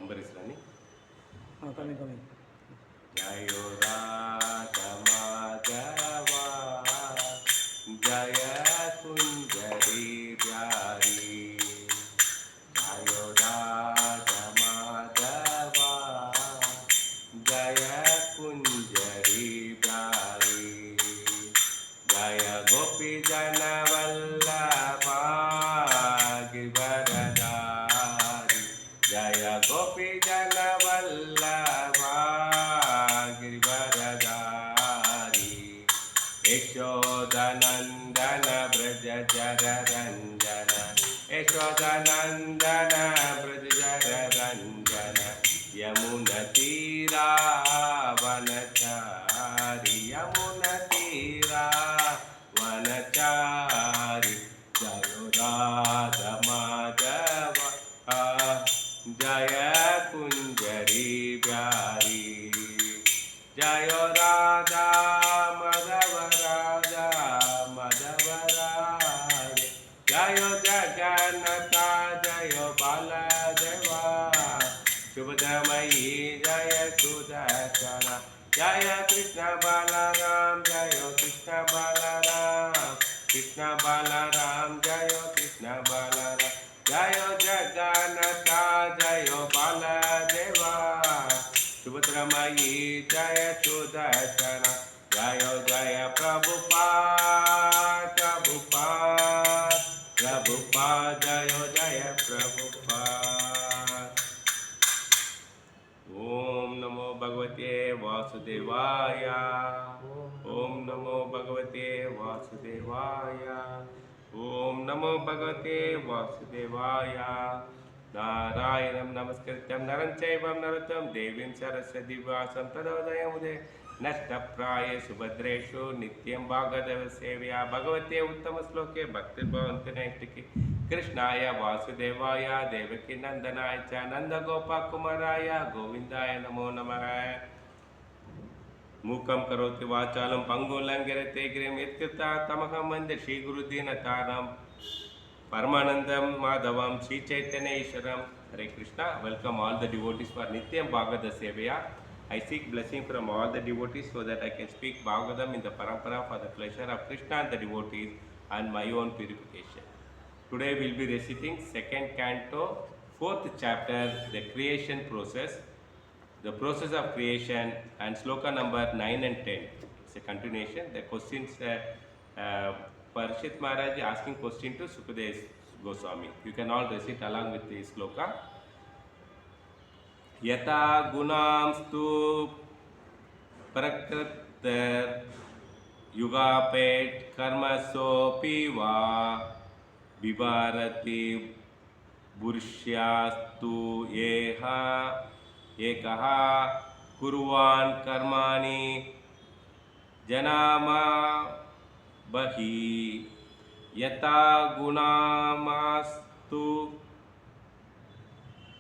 Number is running. Coming. Jayo Radha Madhava Jaya Kunjari Pyari Jayo Radha Madhava Jaya Kunjari Pyari Jaya Gopi Jana Vallabha Givaradari Jaya Gopi Jana Vallabha Givaradari Yashodanandana Braja Jara Ranjana Yashodanandana Braja Jara Ranjana Yamuna Tira Vanachari Yamuna Tira Vanachari Jayo Radha Madhava Jaya Kunjari Pyari Jayo Radha Madhava Radha Madhava Radha Jayo Jagannatha Jayo Baladeva Shubhadamayi Jaya Sudashana Jaya Krishna Balaram Jayo Krishna Balaram Krishna Balaram Jayo Krishna Balaram Jayo Jagannatha Jayo Baladeva Shubhadamayi Jaya Sudashana Jayo Jaya Prabhupada Prabhupada Prabhupada Jayo Jaya Prabhupada Om Namo Bhagavate Vasudevaya Om Namo Bhagavate Vasudevaya Om Namo Bhagavate Vasudevaya Narayanam Namaskrityam Naram Chaivam Narottam Devim Saraswati Vyasam Tado Jayamude Nashtapraya Subhadreshu Nityam Bhagadava Sevya Bhagavate Uttama Sloke Bhaktir Bhavantanaitiki Krishnaya Vasudevaya Devaki Nandanaya Cha Nanda Gopa Kumaraya Govindaya Namo Namaha Mukam Karoti Vachalam Pangulangarate Grim Itkita Tamaham Manda Shri Guru Dinataram Paramanandam Madhavam Sri Chaitanya Isharam Hare Krishna. Welcome all the devotees for Nityam Bhagavata Sevaya. I seek blessing from all the devotees so that I can speak Bhagavatam in the parampara for the pleasure of Krishna and the devotees and my own purification. Today we will be reciting second canto, fourth chapter, the creation process, the process of creation, and sloka number 9 and 10. It's a continuation. The questions, Parshit Maharaj asking question to Sukadev Goswami. You can all recite along with the sloka. Yata gunamstu prakritar yugapet karmasopi va vivarati burshyastu yeha ekaha kurvan karmani janama bahi yata gunamastu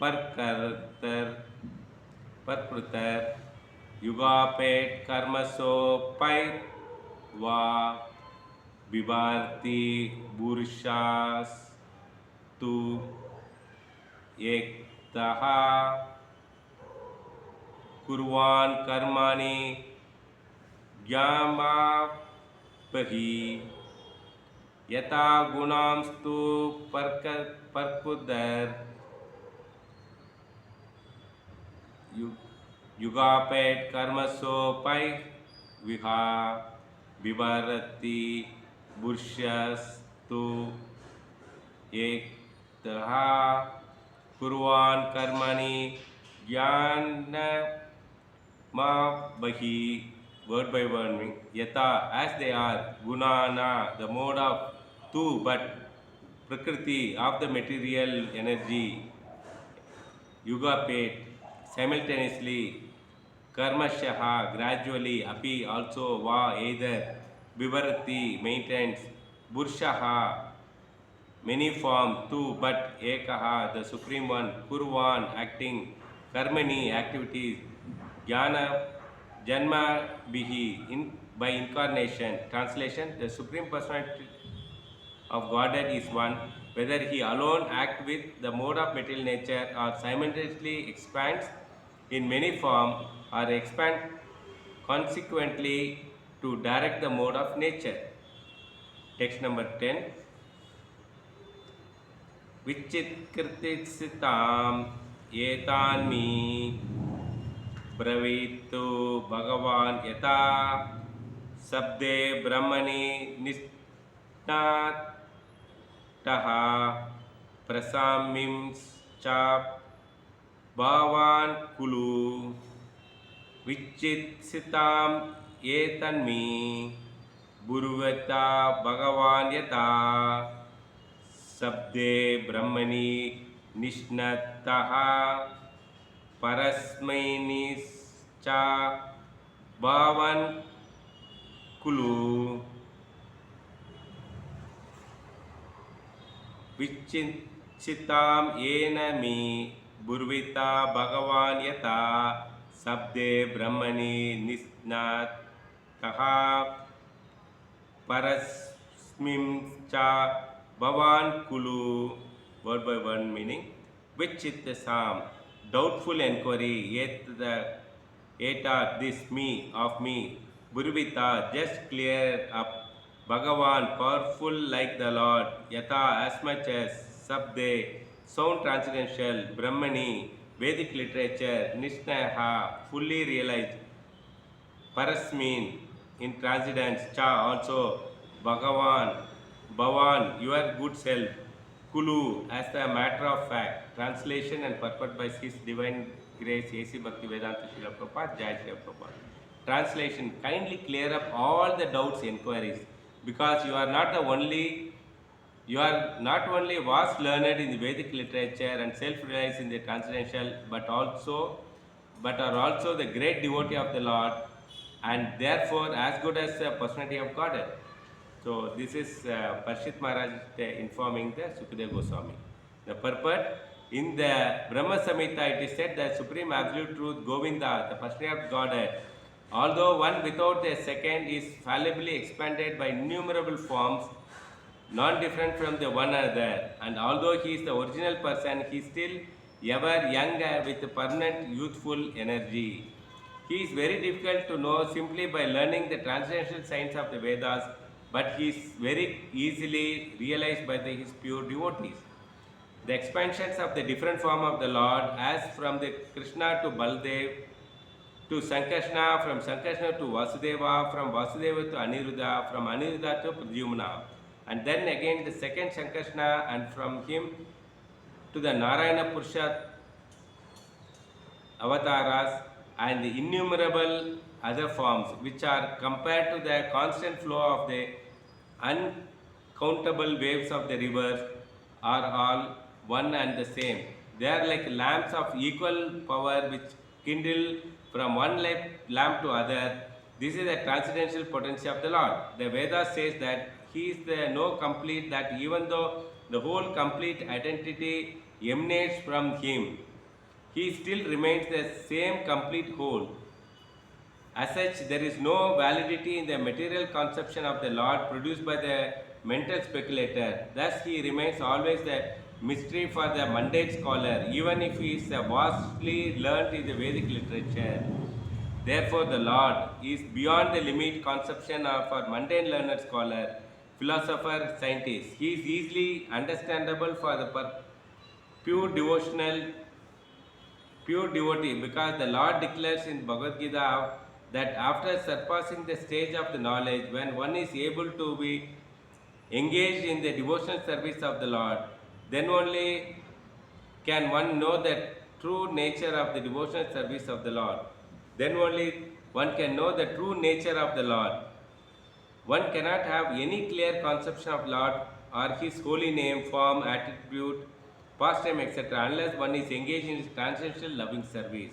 parkritar yugapet karmasopait va vivarti burshas tu ektaha kurvan karmani gyamapahi yata gunamstu parkudar yugapet karmasopai viha vivarati burshas tu ektaha kurvan karmani jnana ma bahi. Word by word meaning yata, as they are, gunana, the mode of, tu, but, prakriti, of the material energy, yugapet, simultaneously, karmashaha, gradually, api, also, va, either, vivarati, maintains, burshaha, many form, tu, but, ekaha, the supreme one, kurvan, acting, karmani, activities, jnana, janma bihi, by incarnation. Translation: the supreme personality of Godhead is one, whether he alone acts with the mode of material nature or simultaneously expands in many forms or expand consequently to direct the mode of nature. Text number 10. Vichitkritsitam etanmi ब्रवीतु भगवान यथा शब्दे ब्रह्मणि निष्णातः प्रसाम्यंश्च भावान् कुरु विचित्सिताम् एतन्मि ब्रुवीता भगवान यथा शब्दे ब्रह्मणि निष्णातः परस्मैनिश्च भावान् कुरु विचिन्तिताम् येन मे ब्रुवीता भगवान् यथा शब्दे ब्रह्मणि निष्णातः परस्मिंश्च भावान् कुरु. Word by word meaning. Vichittasam, doubtful inquiry, yet this me, of me, Burvita, just clear up, Bhagavan, powerful like the Lord, Yata, as much as, Sabde, sound transcendental, Brahmani, Vedic literature, Nishnaha, fully realized, Parasmin, in transcendence, Cha, also, Bhagavan, Bhavan, your good self, Kulu, as the matter of fact. Translation and purport by His Divine Grace A.C. Bhakti Vedanta Srila Prabhupada, Jai Srila Prabhupada. Translation: kindly clear up all the doubts, inquiries, because you are not only vast learned in the Vedic literature and self-realized in the transcendental, but are also the great devotee of the Lord, and therefore as good as the personality of Godhead. So this is Parshit Maharaj informing the Sukadeva Goswami. The purport: in the Brahma Samhita it is said that Supreme Absolute Truth, Govinda, the personality of Godhead, although one without a second, is fallibly expanded by innumerable forms, non-different from the one another, and although he is the original person, he is still ever young with permanent youthful energy. He is very difficult to know simply by learning the transcendental science of the Vedas, but he is very easily realized by his pure devotees. The expansions of the different form of the Lord, as from the Krishna to Baldev, to Sankarshna, from Sankarshna to Vasudeva, from Vasudeva to Aniruddha, from Aniruddha to Pradyumna, and then again the second Sankarshna, and from him to the Narayana Purusha avatars, and the innumerable other forms, which are compared to the constant flow of the uncountable waves of the rivers, are all one and the same. They are like lamps of equal power which kindle from one lamp to other. This is the transcendental potency of the Lord. The Vedas says that He is the no complete, that even though the whole complete identity emanates from Him, He still remains the same complete whole. As such, there is no validity in the material conception of the Lord produced by the mental speculator. Thus, He remains always the mystery for the mundane scholar, even if he is vastly learnt in the Vedic literature. Therefore, the Lord is beyond the limit conception of a mundane learned scholar, philosopher, scientist. He is easily understandable for the pure devotee, because the Lord declares in Bhagavad Gita that after surpassing the stage of the knowledge, when one is able to be engaged in the devotional service of the Lord, then only can one know the true nature of the devotional service of the Lord. Then only one can know the true nature of the Lord. One cannot have any clear conception of Lord or His holy name, form, attribute, pastime, etc., unless one is engaged in His transcendental loving service.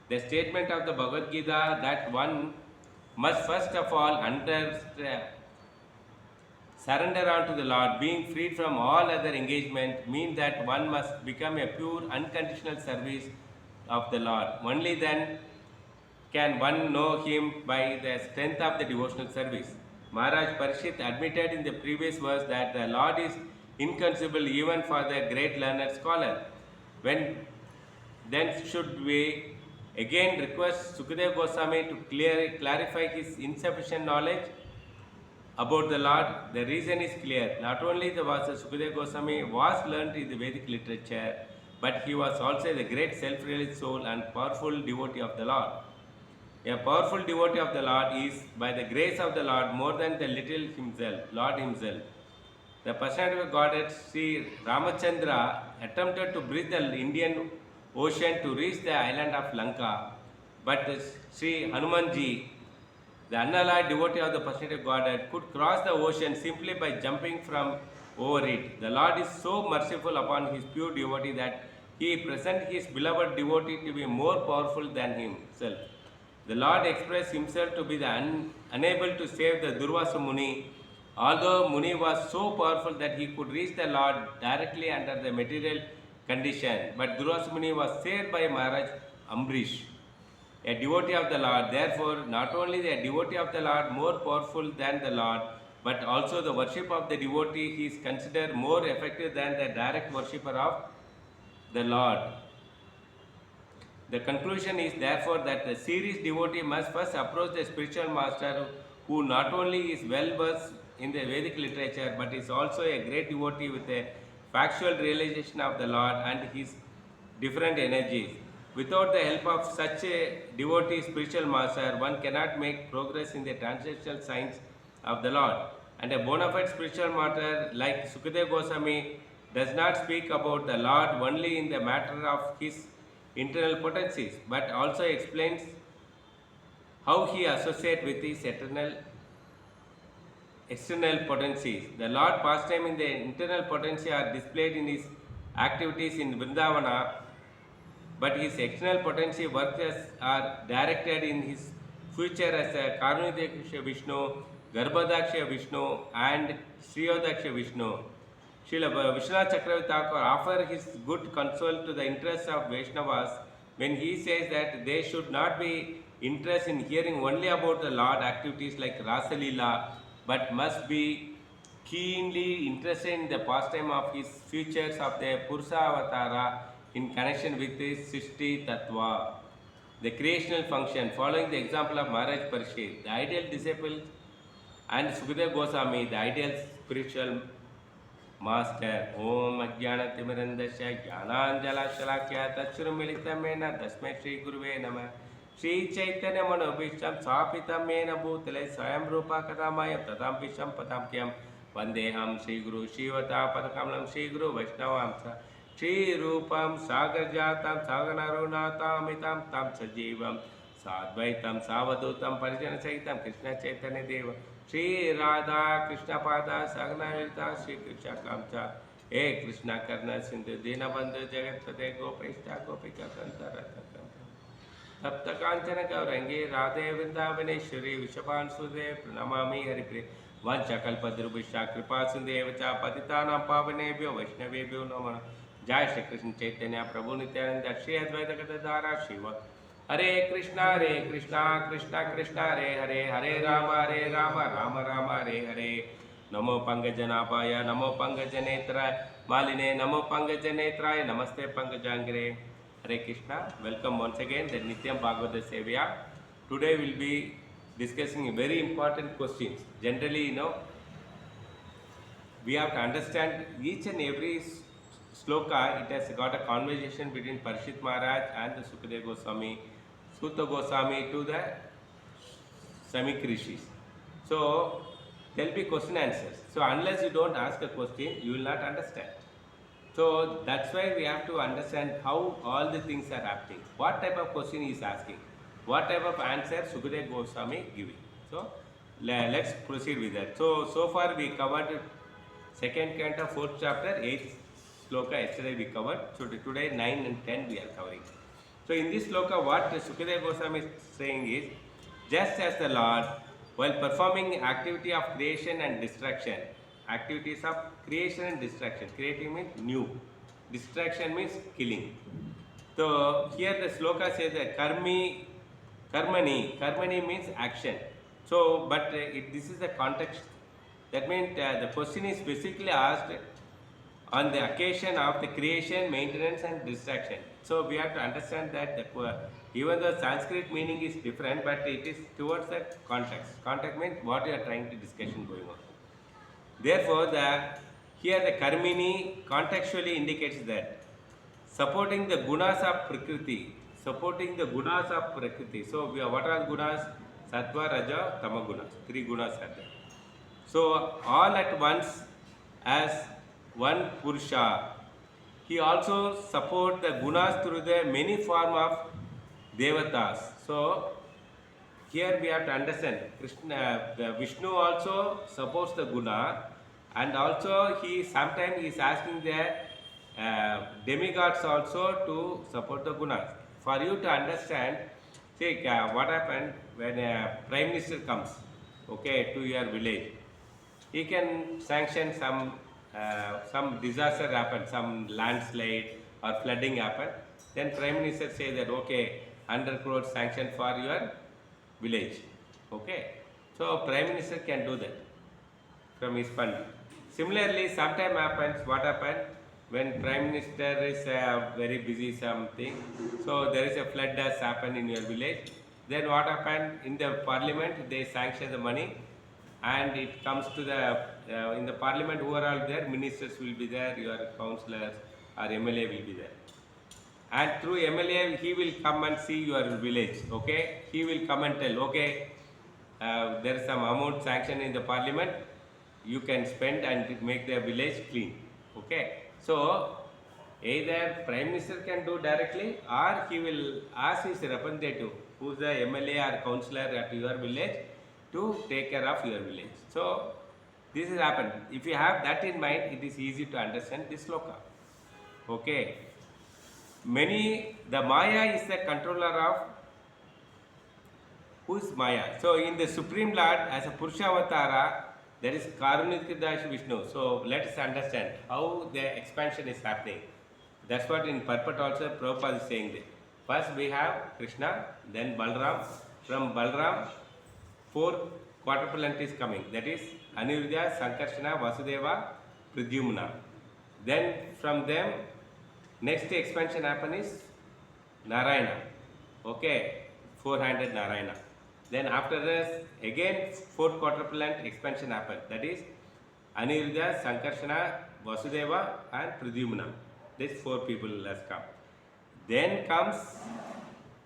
The statement of the Bhagavad Gita that one must first of all surrender unto the Lord, being freed from all other engagement, means that one must become a pure, unconditional service of the Lord. Only then can one know Him by the strength of the devotional service. Maharaj Parishit admitted in the previous verse that the Lord is inconceivable even for the great learned scholar. When then should we again request Sukadeva Goswami to clarify his insufficient knowledge about the Lord? The reason is clear. Not only the Sukadeva Goswami was learned in the Vedic literature, but he was also the great self-realized soul and powerful devotee of the Lord. A powerful devotee of the Lord is, by the grace of the Lord, more than the little himself, Lord himself. The personality of Godhead, Sri Ramachandra, attempted to bridge the Indian Ocean to reach the island of Lanka, but Sri Hanumanji, the unalloyed devotee of the personality of Godhead, could cross the ocean simply by jumping from over it. The Lord is so merciful upon his pure devotee that he presents his beloved devotee to be more powerful than himself. The Lord expressed himself to be unable to save the Durvasa Muni, although Muni was so powerful that he could reach the Lord directly under the material condition. But Durvasa Muni was saved by Maharaj Ambrish, a devotee of the Lord. Therefore, not only the devotee of the Lord more powerful than the Lord, but also the worship of the devotee is considered more effective than the direct worshipper of the Lord. The conclusion is therefore that the serious devotee must first approach the spiritual master who not only is well versed in the Vedic literature but is also a great devotee with a factual realization of the Lord and his different energies. Without the help of such a devotee spiritual master, one cannot make progress in the transcendental science of the Lord. And a bona fide spiritual master like Sukadeva Goswami does not speak about the Lord only in the matter of his internal potencies, but also explains how he associates with his external potencies. The Lord pastime in the internal potency are displayed in his activities in Vrindavana, but his external potency works are directed in his future as a Karunadaksha Vishnu, Garbhadaksha Vishnu, and Sriyodaksha Vishnu. Srila Vishwanath Chakravarti Thakur offers his good counsel to the interests of Vaishnavas when he says that they should not be interested in hearing only about the Lord activities like Rasa Leela, but must be keenly interested in the pastime of his features of the Purusha Avatara in connection with his Srishti Tattva, the creational function, following the example of Maharaj Parishit, the ideal disciple, and Sukadeva Goswami, the ideal spiritual master. Om Ajnana Timirandasya Jnananjala Shalakya Tachurumilitam Mena Tasmai Shri Guruve Namah. Shri Chaitanya Manobhisham Sapitam Mena Bhutale Swayam Rupa Kadamayam Tadam Visham Padamkyam Vandeham Shri Guru Shivata Padakamalam Shri Guru Vaishnavamsa Shri Rupam Sagar Jatam Saganarunatam Mitam Tam Sajivam Sadvaitam Savadutam Parijana Saitam Krishna Chaitanya Deva Shri Radha Krishna Pada Sagnalita Shri Krishna Kamcha He Krishna Karna Sindhu Dinabandhu Jagatpate Gopeshta Gopika Kanta Tapta Kanchana Gaurangi Radhe Vrindavaneshwari Vishapan Sude Pranamami Haripriya Vancha Kalpadrubhisha Kripa Sundevacha Patitanam Pavanebhyo Vaishnavebhyo Namah Jai Shri Krishna Chaitanya Prabhu Nityananda Shri Advaita Gadadhara Shiva Hare Krishna Krishna Krishna Hare Hare Hare Rama Rama Rama Hare Hare Namo Pangajanapaya Namo Pangajanetraya Maline Namo Pangajanetraya Namaste Pangajangre. Hare Krishna. Welcome once again the Nityam Bhagavata Sevya. Today we will be discussing very important questions. Generally, we have to understand each and every sloka. It has got a conversation between Parishit Maharaj and the Sukadeva Goswami, Sutta Goswami to the Samik Rishis. So there will be question answers. So unless you don't ask a question, you will not understand. So that's why we have to understand how all the things are happening. What type of question he is asking? What type of answer Sukadeva Goswami giving? So let's proceed with that. So far we covered second canto, fourth chapter, 8th sloka. Yesterday we covered. So today 9 and 10 we are covering. So in this sloka, what Sukadeva Goswami is saying is, just as the Lord, while performing activity of creation and destruction, activities of creation and destruction. Creating means new. Destruction means killing. So here the sloka says that karmani. Karmani means action. So, but this is the context. That means the question is specifically asked on the occasion of the creation, maintenance and distraction. So we have to understand that even though Sanskrit meaning is different, but it is towards the context. Context means what you are trying to discussion going on. Therefore, here the Karmini contextually indicates that supporting the gunas of Prakriti, supporting the gunas of Prakriti. So, what are the gunas? Sattva, Raja, Tama gunas. 3 gunas are there. So, all at once as one Purusha. He also supports the gunas through the many form of devatas. So, here we have to understand the Vishnu also supports the guna, and also he sometimes is asking the demigods also to support the gunas. For you to understand, see what happened when a prime minister comes, okay, to your village. He can sanction some disaster happen, some landslide or flooding happen. Then prime minister say that okay, 100 crores sanction for your village. Okay, so prime minister can do that from his fund. Similarly, sometime happens what happened when prime minister is very busy something. So there is a flood has happened in your village. Then what happened in the parliament? They sanction the money, and it comes to the in the parliament. Who are all there? Ministers will be there. Your councillors or MLA will be there. And through MLA he will come and see your village. Okay, he will come and tell, okay, there is some amount sanctioned in the parliament, you can spend and make the village clean. Okay, so either prime minister can do directly, or he will ask his representative, who is the MLA or councillor at your village, to take care of your village. So this has happened. If you have that in mind, it is easy to understand this sloka. Okay. The Maya is the controller of, who is Maya? So in the Supreme Lord as a Purusha Avatara, there is Karunikadash Vishnu. So let us understand how the expansion is happening. That's what in purport also Prabhupada is saying there. First we have Krishna, then Balram. From Balram, 4 quadruplant is coming. That is Aniruddha, Sankarshana, Vasudeva, Pradyumna. Then from them, next expansion happen is Narayana. Okay, 400 Narayana. Then after this, again 4th quadruplant expansion happen. That is Aniruddha, Sankarshana, Vasudeva and Pradyumna. These 4 people has come. Then comes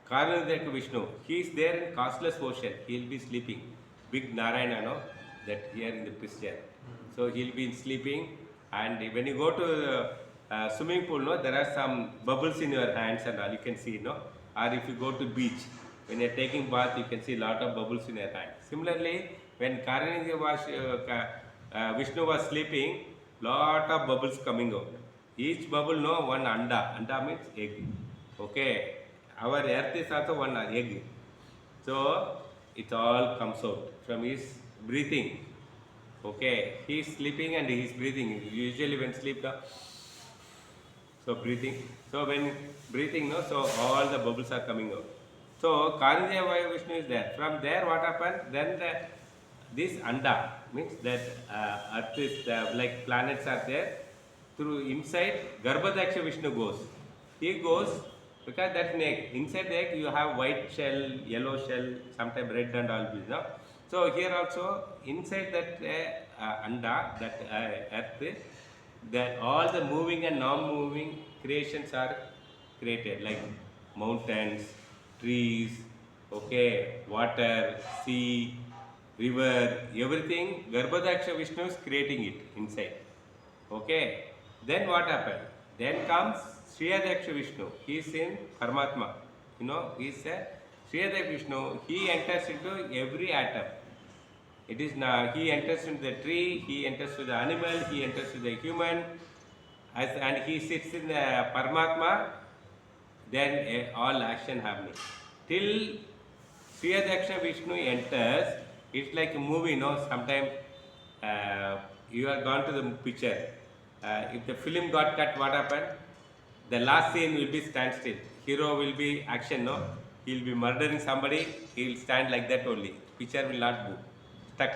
Karunadeka Vishnu. He is there in costless ocean. He will be sleeping. Big Narayana, no? That here in the picture. So he will be sleeping, and when you go to swimming pool, no, there are some bubbles in your hands and all, you can see, no? Or if you go to beach, when you are taking bath, you can see lot of bubbles in your hand. Similarly, when Vishnu was sleeping, lot of bubbles coming out. Each bubble, no, one anda. Anda means egg. Okay, our earth is also one egg. So it all comes out from his breathing. Okay, he is sleeping and he is breathing. Usually when sleep, so breathing. So when breathing, no, so all the bubbles are coming out. So Karunadeka Vishnu is there. From there, what happened? Then this anda means that earth is like planets are there. Through inside, Garbhadaksha Vishnu goes. He goes because that's an egg. Inside the egg, you have white shell, yellow shell, sometimes red and all these. No? So here also, inside that anda, that earth, that all the moving and non-moving creations are created, like mountains, trees, okay, water, sea, river, everything. Garbhadaksha Vishnu is creating it inside. Okay. Then what happened? Then comes Shriyadaksha Vishnu. He is in Paramatma. You know, he is a Shriyadaksha Vishnu. He enters into every atom. It is now he enters into the tree, he enters to the animal, he enters to the human, and he sits in the Paramatma. Then all action happening. Till Shriyadaksha Vishnu enters, it's like a movie, no? Sometimes you are gone to the picture. If the film got cut, what happened? The last scene will be standstill. Hero will be action, no? He will be murdering somebody, he will stand like that only. Picture will not move. Stuck,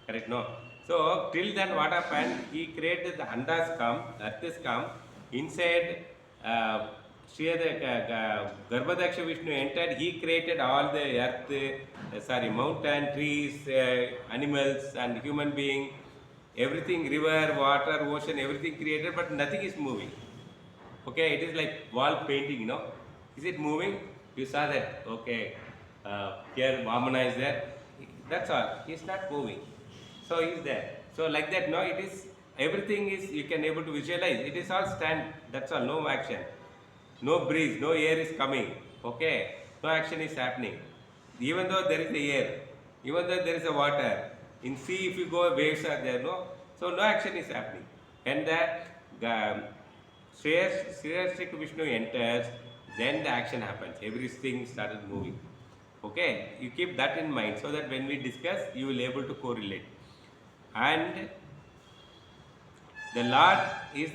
correct, no? So So till then what happened? He created the andas come, earth is come, inside Garbhadaksha Vishnu entered, he created all the earth, mountain, trees, animals and human being, everything, river, water, ocean, everything created, but nothing is moving. Okay, it is like wall painting, Is it moving? You saw that, okay, here Vamana is there, that's all, he's not moving. So he's there. So like that, it is, everything is, you can able to visualize, it is all stand, that's all, no action. No breeze, no air is coming, okay, no action is happening. Even though there is a air, even though there is a water, in sea if you go, waves are there, so no action is happening. And the Shreyastik Vishnu enters, then the action happens, everything started moving. Okay, you keep that in mind so that when we discuss, you will able to correlate. And the Lord is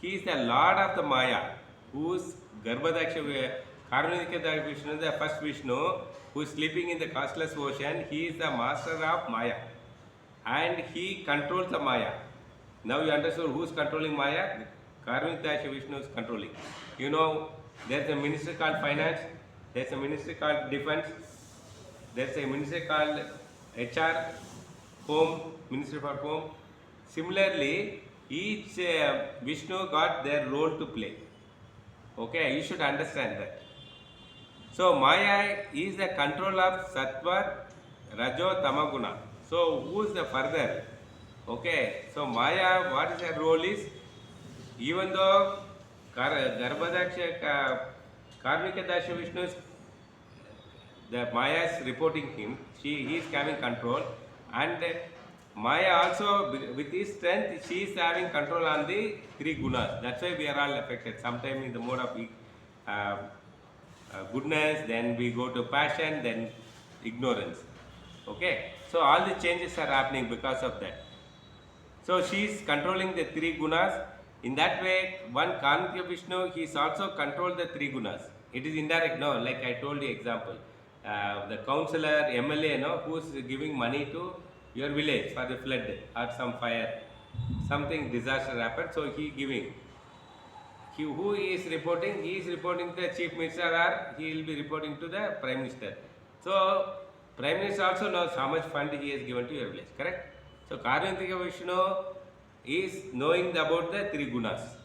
he is the Lord of the Maya, whose Garbhadaksha Karunika Vishnu, the first Vishnu, who is sleeping in the costless ocean, he is the master of Maya. And he controls the Maya. Now you understood who is controlling Maya? Karunika Vishnu is controlling. There is a ministry called finance, there is a ministry called defense, there is a ministry called HR, home, ministry for home. Similarly, each Vishnu got their role to play. Okay, you should understand that. So Maya is the control of Sattva, Rajo, Tamaguna. So who is the further? Okay, so Maya, what is her role is, even though Garbhadaksha, Karmika Dasha Vishnu, the Maya is reporting him, he is having control, and Maya also, with his strength, she is having control on the three gunas. That's why we are all affected. Sometimes in the mode of goodness, then we go to passion, then ignorance. Okay, so all the changes are happening because of that. So she is controlling the three gunas. In that way, one Karmika Vishnu, he is also control the three gunas. It is indirect, like I told you example. The councillor, MLA, who is giving money to your village for the flood or some fire, something disaster happened, so he giving. Who is reporting? He is reporting to the chief minister, or he will be reporting to the prime minister. So prime minister also knows how much fund he has given to your village, correct? So Karuntika Vishnu is knowing about the three gunas.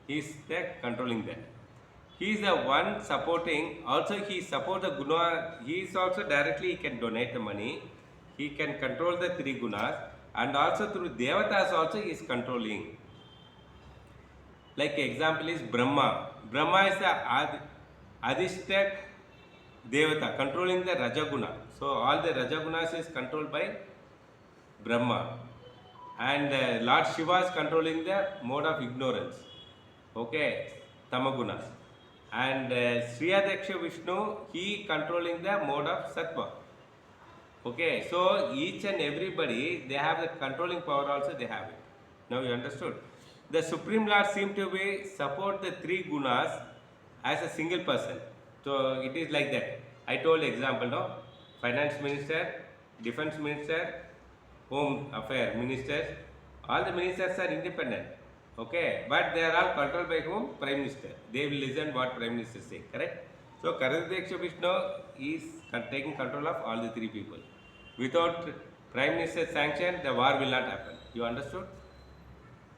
He is controlling that. He is the one supporting, also he support the guna, he is also directly, he can donate the money, he can control the three gunas, and also through devatas also he is controlling. Like example is Brahma. Brahma is the Adhishtak Devata, controlling the Rajaguna. So all the Rajagunas is controlled by Brahma. And Lord Shiva is controlling the mode of ignorance. Okay, Tamagunas. And Shriyadaksha Vishnu, he controlling the mode of Sattva. Okay, so each and everybody, they have the controlling power also, they have it. Now you understood. The Supreme Lord seemed to be support the three gunas as a single person. So it is like that. I told example, finance minister, defense minister, home affair ministers, all the ministers are independent. Okay, but they are all controlled by whom? Prime Minister. They will listen what Prime Minister say, correct? So Karadaksha Vishnu is taking control of all the three people. Without Prime Minister's sanction, the war will not happen. You understood?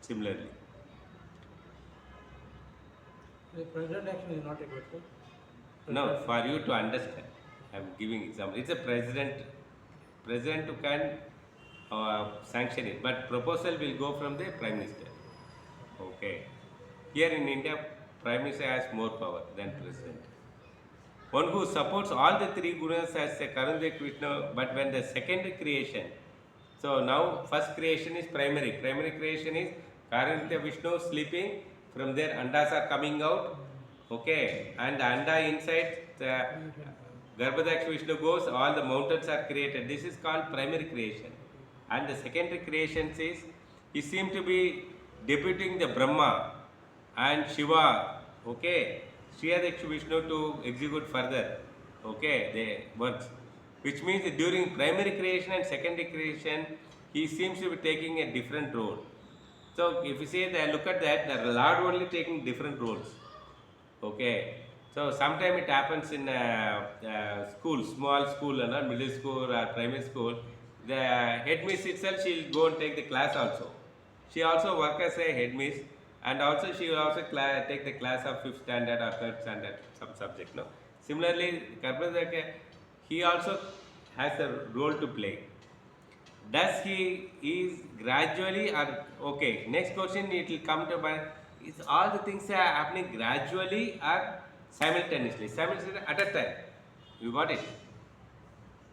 Similarly. The president action is not required. No, for you to understand, I am giving example. It's a president who can sanction it, but proposal will go from the Prime Minister. Okay. Here in India, Prime Minister has more power than President. One who supports all the three gunas as a Karundik Vishnu, but when the secondary creation, so now first creation is primary. Primary creation is Karundik Vishnu sleeping, from there andas are coming out, okay, and the anda inside the Garbhadaksha Vishnu goes, all the mountains are created. This is called primary creation. And the secondary creation is, he seemed to be deputing the Brahma and Shiva, okay, Shriyadaksha Vishnu to execute further, okay, the works. Which means that during primary creation and secondary creation, he seems to be taking a different role. So if you say that, look at that, the Lord only taking different roles. Okay. So sometimes it happens in school, small school, middle school or primary school. The headmiss itself, she'll go and take the class also. She also work as a headmiss, and also she will also take the class of 5th standard or 3rd standard, some subject. No. Similarly, Karpadaka, he also has a role to play. Does he is gradually or okay? Next question it will come to mind. Is all the things are happening gradually or simultaneously? Simultaneously at a time. You got it?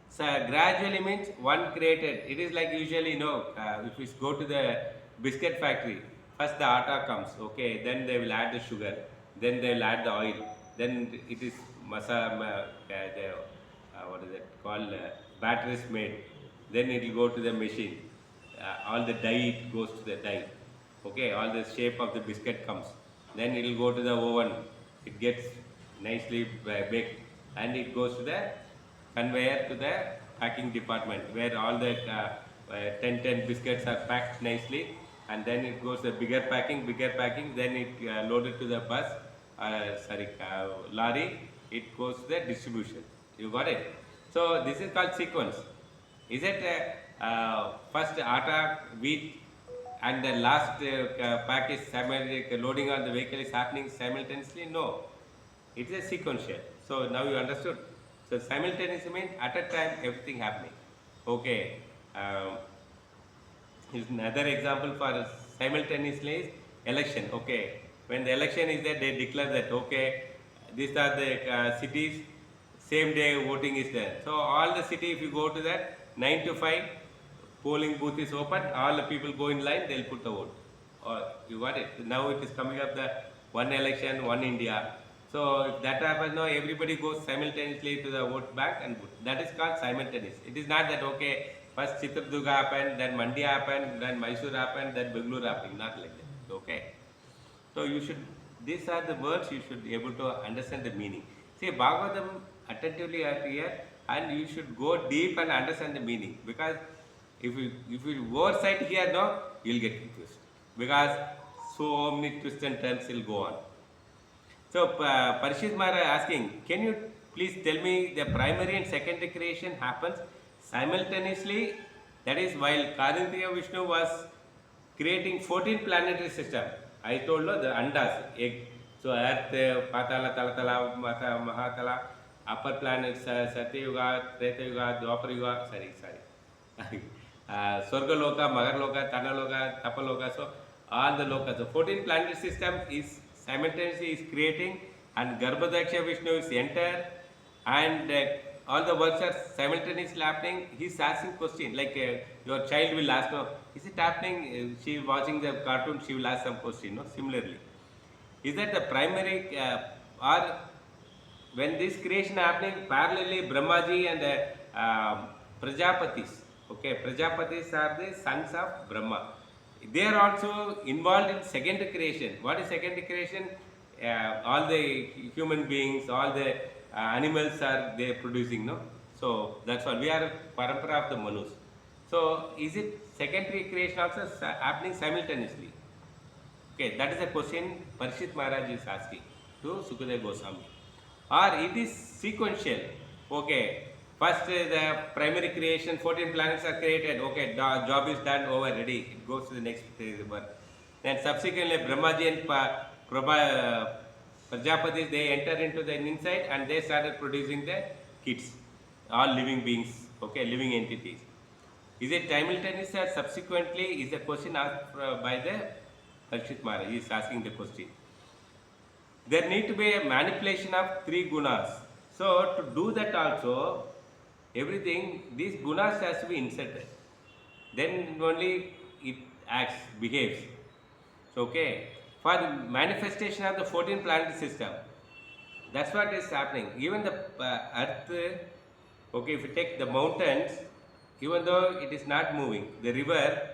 So gradually means one created. It is like usually if we go to the biscuit factory, first the atta comes. Okay, then they will add the sugar, then they will add the oil, then it is what is it called? Batter is made. Then it will go to the machine. All the dye goes to the dye. Okay, all the shape of the biscuit comes. Then it will go to the oven. It gets nicely baked, and it goes to the conveyor to the packing department where all the 10 biscuits are packed nicely, and then it goes the bigger packing, then it loaded to the bus, lorry, it goes to the distribution. You got it? So this is called sequence. Is it first atta, wheat, and the last pack is loading on the vehicle is happening simultaneously? No, it is a sequential. So now you understood. So simultaneously means at a time everything happening. Okay. Is another example for simultaneously is election. Okay. When the election is there, they declare that okay, these are the cities. Same day voting is there. So all the city, if you go to that 9 to 5, polling booth is open. All the people go in line. They'll put the vote. Or you got it. Now it is coming up the one election, one India. So if that happens now, everybody goes simultaneously to the vote bank and vote. That is called simultaneous. It is not that okay, first Chitradurga happened, then Mandya happened, then Mysore happened, then Bangalore happened. Not like that. Okay. So you should. These are the words you should be able to understand the meaning. See, Bhagavatam attentively are here, and you should go deep and understand the meaning, because if you oversight here, no, you'll get confused, because so many twists and turns will go on. So Parishit Mara asking, can you please tell me the primary and secondary creation happens simultaneously? That is, while Karinthiya Vishnu was creating 14 planetary system. I told you the Andas, egg. So Earth, Patala, Talatala, Mahatala, upper planets, Satyuga, Tretayuga, Dwapara sorry. Swargaloka, Magarloka, Tanaloka, Tapaloka. So all the lokas. So 14 planetary system is simultaneously is creating, and Garbhadaksha Vishnu is enter, and all the works are simultaneously happening. He's asking question like your child will ask, no, is it happening? She is watching the cartoon, she will ask some question. No, similarly, is that the primary or when this creation happening parallelly Brahmaji and Prajapatis. Okay, Prajapatis are the sons of Brahma. They are also involved in secondary creation. What is secondary creation? All the human beings, all the animals are they producing, no? So that's what we are parampara of the Manus. So is it secondary creation also happening simultaneously? Okay, that is a question Parishit Maharaj is asking to Sukadeva Goswami. Or it is sequential. Okay, first the primary creation, 14 planets are created. Okay, job is done, over, ready. It goes to the next birth. Then subsequently Brahmaji and Prajapatis, they enter into the inside and they started producing the kids, all living beings, okay, living entities. Is it simultaneous or subsequently is the question asked by the Parishit Maharaj. He is asking the question. There need to be a manipulation of 3 gunas. So to do that also, everything, these gunas has to be inserted. Then only it acts, behaves. So, okay. For the manifestation of the 14 planetary system, that's what is happening. Even the earth, okay, if you take the mountains, even though it is not moving, the river,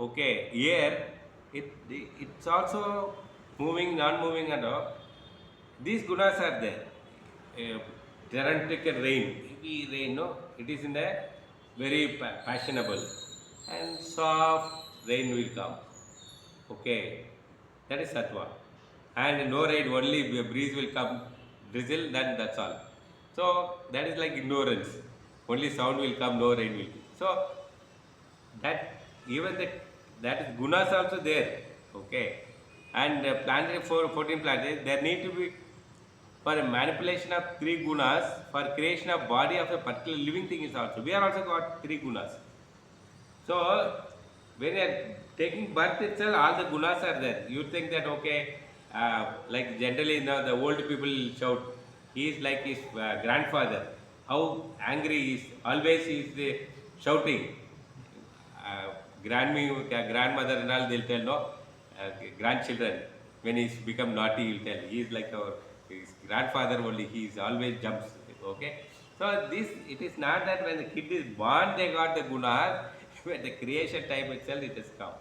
okay, air, it's also moving, non-moving and all. These gunas are there. Torrential rain, heavy rain, no, it is in a very fashionable. and soft rain will come. Okay, that is sattva. And no rain, only breeze will come, drizzle, then that's all. So that is like ignorance. Only sound will come, no rain will be. So that even that is gunas also there. Okay, and planted for 14 planted, there need to be for a manipulation of three gunas for creation of body of a particular living thing is also. We are also got three gunas. So when you are taking birth itself, all the gunas are there. You think that okay, like generally the old people shout, he is like his grandfather. How angry he is, always he is shouting. Grandmother and all they'll tell no, grandchildren when he's become naughty he'll tell he is like our his grandfather only. He is always jumps. Okay, so this it is not that when the kid is born they got the gunas. When the creation time itself it has come.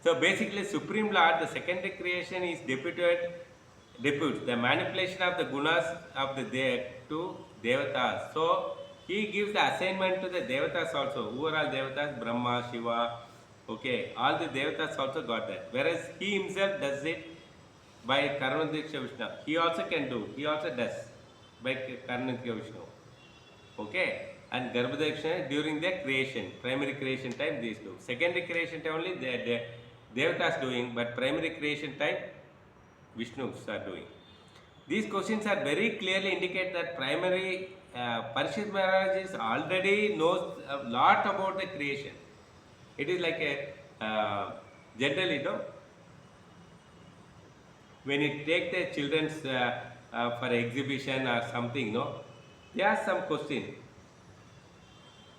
So basically, Supreme Lord, the secondary creation is deputes the manipulation of the gunas of the to devatas. So he gives the assignment to the devatas also. Who are all devatas? Brahma, Shiva. Okay, all the devatas also got that. Whereas he himself does it by Karnadiksha Vishnu. He also can do. He also does by Karnadiksha Vishnu. Okay, and Garbhadaksha during the creation, primary creation time these do. Secondary creation time only the Devatas doing, but primary creation time Vishnus are doing. These questions are very clearly indicate that primary Parishit Maharaj is already knows a lot about the creation. It is like a generally, when you take the children's for exhibition or something, no, they ask some question.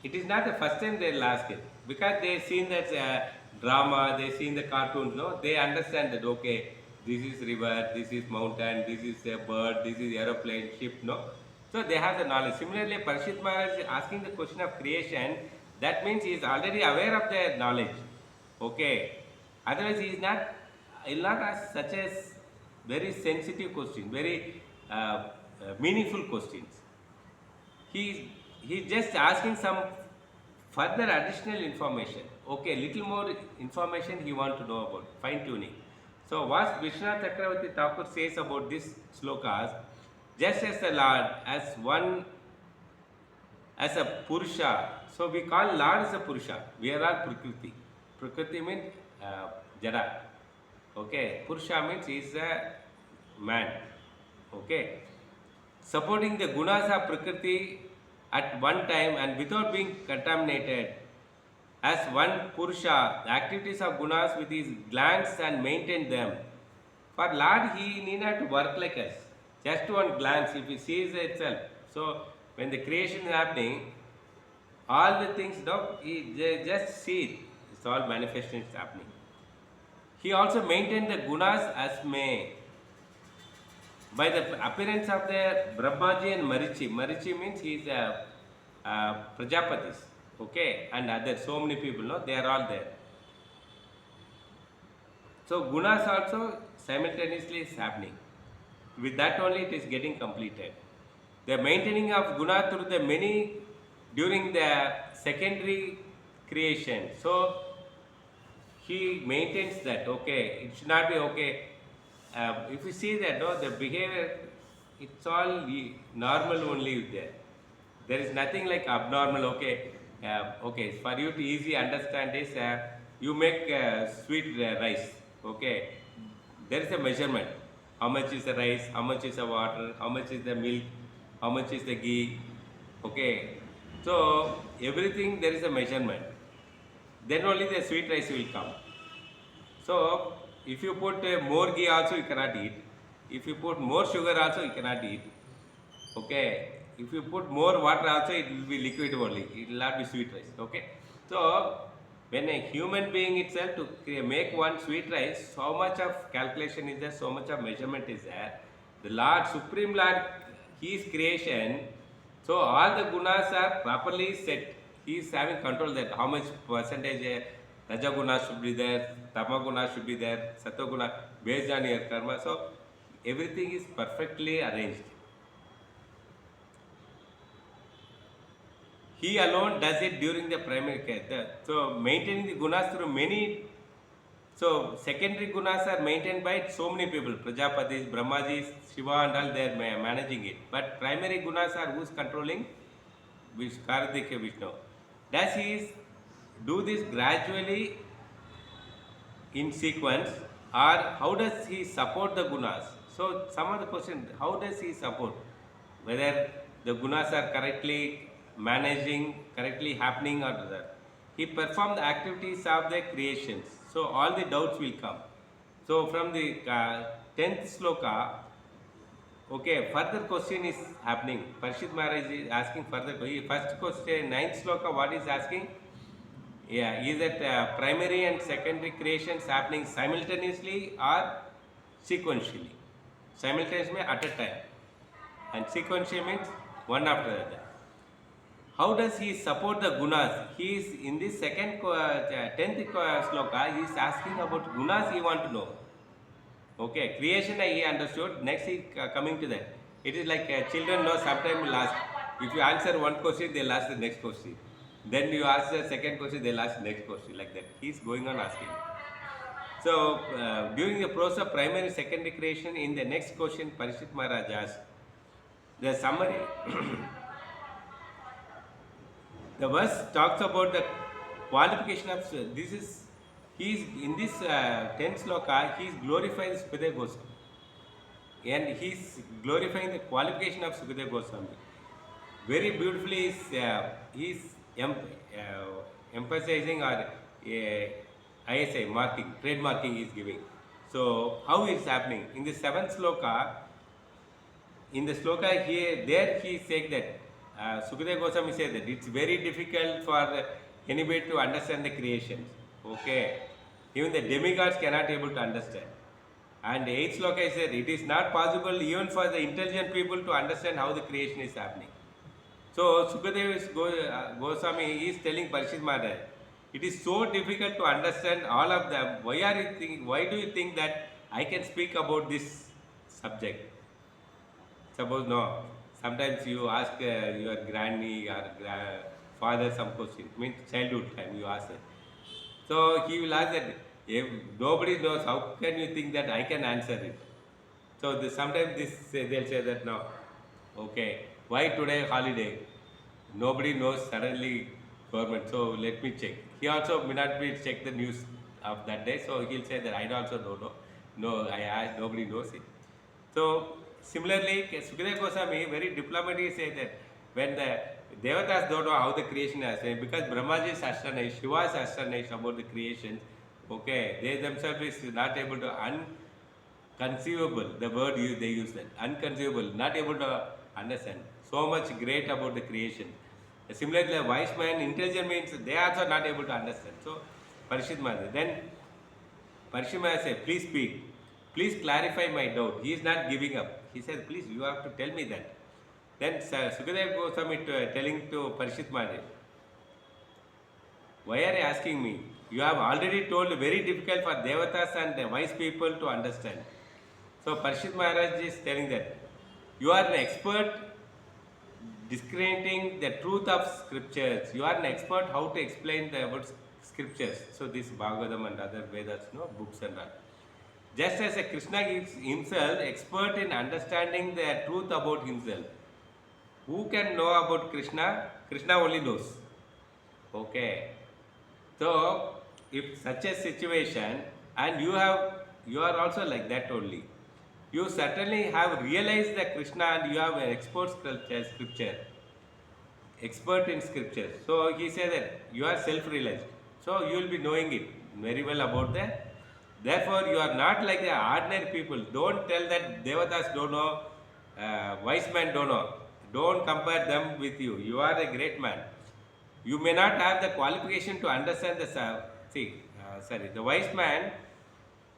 It is not the first time they will ask it because they seen that drama, they seen the cartoons, no, they understand that okay, this is river, this is mountain, this is a bird, this is aeroplane, ship, no. So they have the knowledge. Similarly, Parishit Maharaj is asking the question of creation. That means he is already aware of their knowledge. Okay. Otherwise, he is not. He will not ask such as very sensitive question, very meaningful questions. He is just asking some further additional information. Okay, little more information he want to know about, fine tuning. So what Vishwanath Chakravarti Thakur says about this slokas, just as the Lord, as one, as a Purusha. So we call Lord as a Purusha. We are all Prakriti. Prakriti means Jada. Okay, Purusha means he is a man. Okay, supporting the gunas of Prakriti at one time and without being contaminated. As one Purusha, the activities of gunas with his glance and maintain them. For Lord, he need not to work like us. Just one glance, if he sees itself. So, when the creation is happening, all the things, they just see it. It's all manifestations happening. He also maintained the gunas as may. By the appearance of the Brahmaji and Marichi. Marichi means he is a Prajapatis. Okay, and others, so many people, no, they are all there. So gunas also simultaneously is happening. With that only it is getting completed. The maintaining of guna through the many during the secondary creation. So he maintains that, okay, it should not be okay. If you see that, no, the behavior, it's all normal only there. There is nothing like abnormal, okay. Okay, for you to easily understand this, you make sweet rice, okay. There is a measurement. How much is the rice, how much is the water, how much is the milk, how much is the ghee, okay. So, everything there is a measurement. Then only the sweet rice will come. So, if you put more ghee also you cannot eat. If you put more sugar also you cannot eat. Okay. If you put more water also it will be liquid only. It will not be sweet rice. Okay. So when a human being itself to make one sweet rice, so much of calculation is there, so much of measurement is there. The Lord, Supreme Lord, His creation, so all the gunas are properly set. He is having control that how much percentage Rajaguna should be there, Tamaguna should be there, Satoguna based on your karma. So everything is perfectly arranged. he alone does it during the primary care. So maintaining the gunas through many, so secondary gunas are maintained by so many people, Prajapatis, Brahmajis, Shiva and all, they are managing it. But primary gunas are who's controlling? Kartikeya Vishnu. Does he do this gradually in sequence, or how does he support the gunas? So some of the questions, how does he support? Whether the gunas are correctly managing, correctly happening or that. He performed the activities of the creations. So all the doubts will come. So from the 10th sloka, okay, further question is happening. Parshit Maharaj is asking further. First question, 9th sloka, what is asking? Yeah, is that primary and secondary creations happening simultaneously or sequentially? Simultaneously at a time. And sequentially means one after the other. How does he support the gunas? He is in this 10th sloka, he is asking about gunas he want to know. Okay, creation he understood. Next he coming to that. It is like children know sometimes will ask. If you answer one question, they'll ask the next question. Then you ask the second question, they'll ask the next question, like that. He's going on asking. So during the process of primary secondary creation, in the next question, Parishit Maharaj asked the summary. The verse talks about the qualification of this is he is in this 10th sloka, he is glorifying Sukadeva Goswami, and he is glorifying the qualification of Sukadeva Goswami. Very beautifully he is emphasizing or ISI marking, trademarking is giving. So how is happening? In the 7th sloka, in the sloka here, there he is saying that Sukadeva Goswami said that it's very difficult for anybody to understand the creations. Okay, even the demigods cannot able to understand. And 8th sloka said it is not possible even for the intelligent people to understand how the creation is happening. So Sukadeva Goswami is telling Parishit Maharaj, it is so difficult to understand all of them. Why do you think that I can speak about this subject? Suppose no. Sometimes you ask your granny or father some question, means childhood time you ask it. So he will ask that if nobody knows, how can you think that I can answer it? So sometimes they'll say that no, okay, why today holiday? Nobody knows suddenly government, so let me check. He also may not be check the news of that day, so he'll say that I also don't know. No, I asked, nobody knows it. So similarly, Sukadeva Goswami very diplomatically say that when the Devatas don't know how the creation is, because Brahmaji is astonished, Shiva is astonished about the creation, okay, they themselves is not able to unconceivable, the word they use that, unconceivable, not able to understand. So much great about the creation. Similarly, a wise man, intelligent means they are also not able to understand. So, Parishit Maharaj, then Parishit Maharaj said, please speak, please clarify my doubt. He is not giving up. He said, please, you have to tell me that. Then Sukadeva Goswami telling to Parishit Maharaj, why are you asking me? You have already told very difficult for Devatas and wise people to understand. So Parishit Maharaj is telling that you are an expert discriminating the truth of scriptures. You are an expert how to explain about scriptures. So this Bhagavatam and other Vedas, books and all. Just as a Krishna is himself expert in understanding the truth about himself. Who can know about Krishna? Krishna only knows. Okay. So if such a situation, and you are also like that only. You certainly have realized that Krishna and you have an expert scripture, expert in scripture. So he said that you are self-realized. So you will be knowing it very well about that. Therefore, you are not like the ordinary people. Don't tell that Devatas don't know, wise men don't know. Don't compare them with you. You are a great man. You may not have the qualification to understand the wise man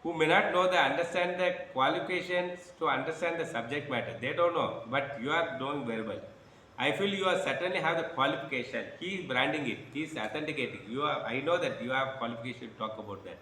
who may not know understand the qualifications to understand the subject matter. They don't know, but you are knowing very well. I feel you are certainly have the qualification. He is branding it. He is authenticating. I know that you have qualification to talk about that.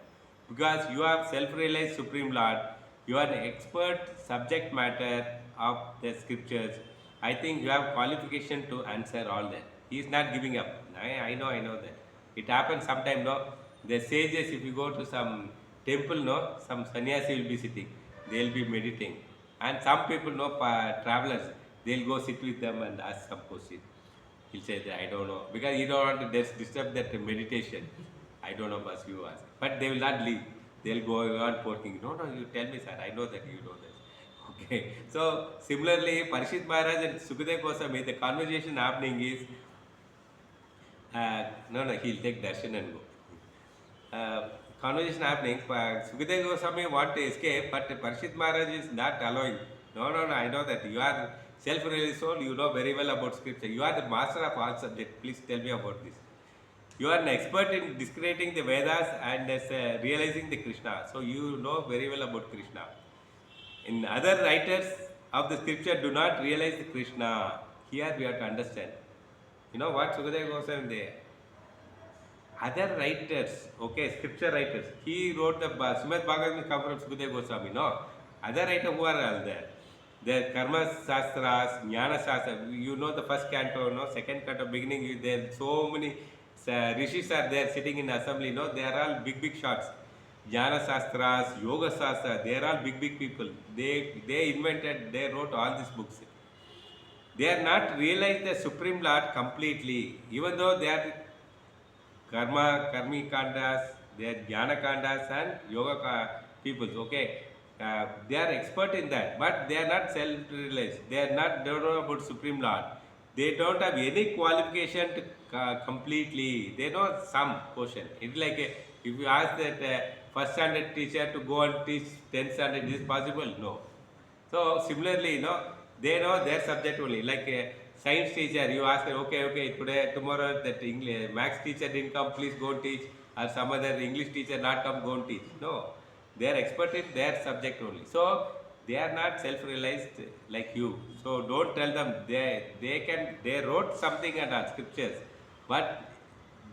Because you have self-realized Supreme Lord. You are an expert subject matter of the scriptures. I think you have qualification to answer all that. He is not giving up. I know that. It happens sometime, no? The sages, if you go to some temple, no, some sannyasi will be sitting. They'll be meditating. And some people, no, travelers, they'll go sit with them and ask some question. He'll say that, I don't know. Because you don't want to disturb that meditation. I don't know, but you ask. But they will not leave. They'll go on working. No, you tell me, sir. I know that you know that. Okay. So, similarly, Parishit Maharaj and Sukadeva Goswami, the conversation happening is, no, he'll take darshan and go. Conversation happening, Sukadeva Goswami want to escape, but Parishit Maharaj is not allowing. No, I know that you are self-realized soul, you know very well about scripture. You are the master of all subjects. Please tell me about this. You are an expert in discrediting the Vedas and realizing the Krishna. So you know very well about Krishna. In other writers of the scripture do not realize the Krishna. Here we have to understand. You know what Sukadeva Goswami there? Other writers, okay, scripture writers. He wrote the Srimad Bhagavatam come from Sukadeva Goswami. No, other writers who are all there. The Karma Shastras, Jnana Shastra. You know the first canto, no, second canto, beginning. There so many rishis are there sitting in assembly. No, they are all big shots. Jnana Shastras, Yoga Shastra. They are all big people. They invented. They wrote all these books. They are not realized the Supreme Lord completely, even though they are karmi kandas, they are jnana kandas and yoga peoples, okay. They are expert in that, but they are not self-realized. They don't know about Supreme Lord. They don't have any qualification to completely. They know some portion. It's like if you ask that first standard teacher to go and teach 10th standard, is it possible? No. So similarly, they know their subject only. Like a science teacher, you ask her, okay, today, tomorrow that English, maths teacher didn't come, please go and teach. Or some other English teacher not come, go and teach. No, they are expert in their subject only. So they are not self-realized like you. So don't tell them they wrote something and scriptures, but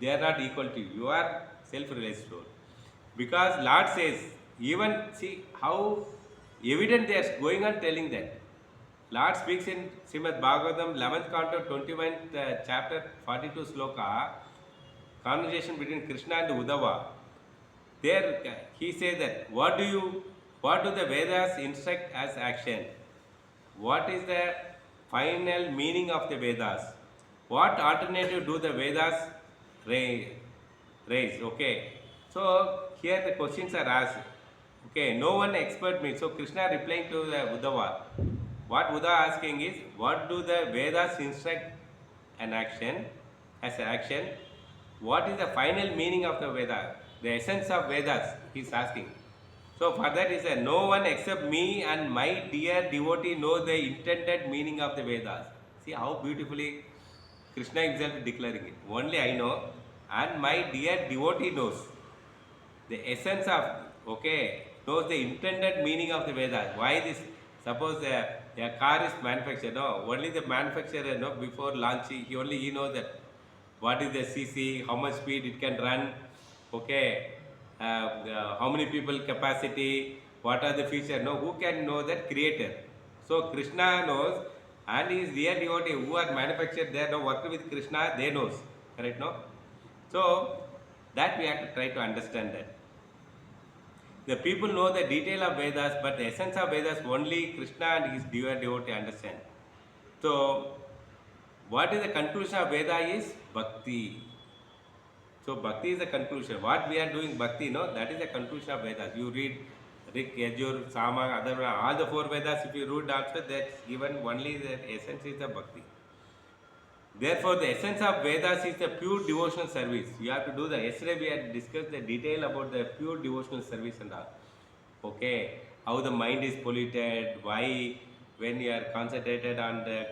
they are not equal to you. You are self-realized soul. Because Lord says, even see how evident they are going on telling that. Lord speaks in Srimad Bhagavatam 11th canto 21th chapter 42 sloka, conversation between Krishna and Uddhava. There he says that what do the Vedas instruct as action? What is the final meaning of the Vedas? What alternative do the Vedas raise? Okay. So here the questions are asked. Okay, no one expert means. So Krishna replying to the Uddhava. What Buddha asking is, what do the Vedas instruct an action as an action? What is the final meaning of the Veda? The essence of Vedas, he is asking. So for that he said, no one except me and my dear devotee know the intended meaning of the Vedas. See how beautifully Krishna himself is declaring it. Only I know and my dear devotee knows. The essence of, knows the intended meaning of the Vedas. Why this? Suppose a car is manufactured, only the manufacturer, before launching, he knows that what is the cc, how much speed it can run, how many people capacity, what are the features, who can know that? Creator. So Krishna knows, and his dear devotee who are manufactured there, work with Krishna, they knows, correct, no? So that we have to try to understand that. The people know the detail of Vedas, but the essence of Vedas only Krishna and his dear devotee understand. So, what is the conclusion of Veda is Bhakti. So, Bhakti is the conclusion. What we are doing Bhakti, that is the conclusion of Vedas. You read Rik, Yajur, Sama, other, all the 4 Vedas, if you read also, that's given only the essence is the Bhakti. Therefore, the essence of Vedas is the pure devotional service. You have to do the. Yesterday we had discussed the detail about the pure devotional service and all. Okay, how the mind is polluted, why when you are concentrated on the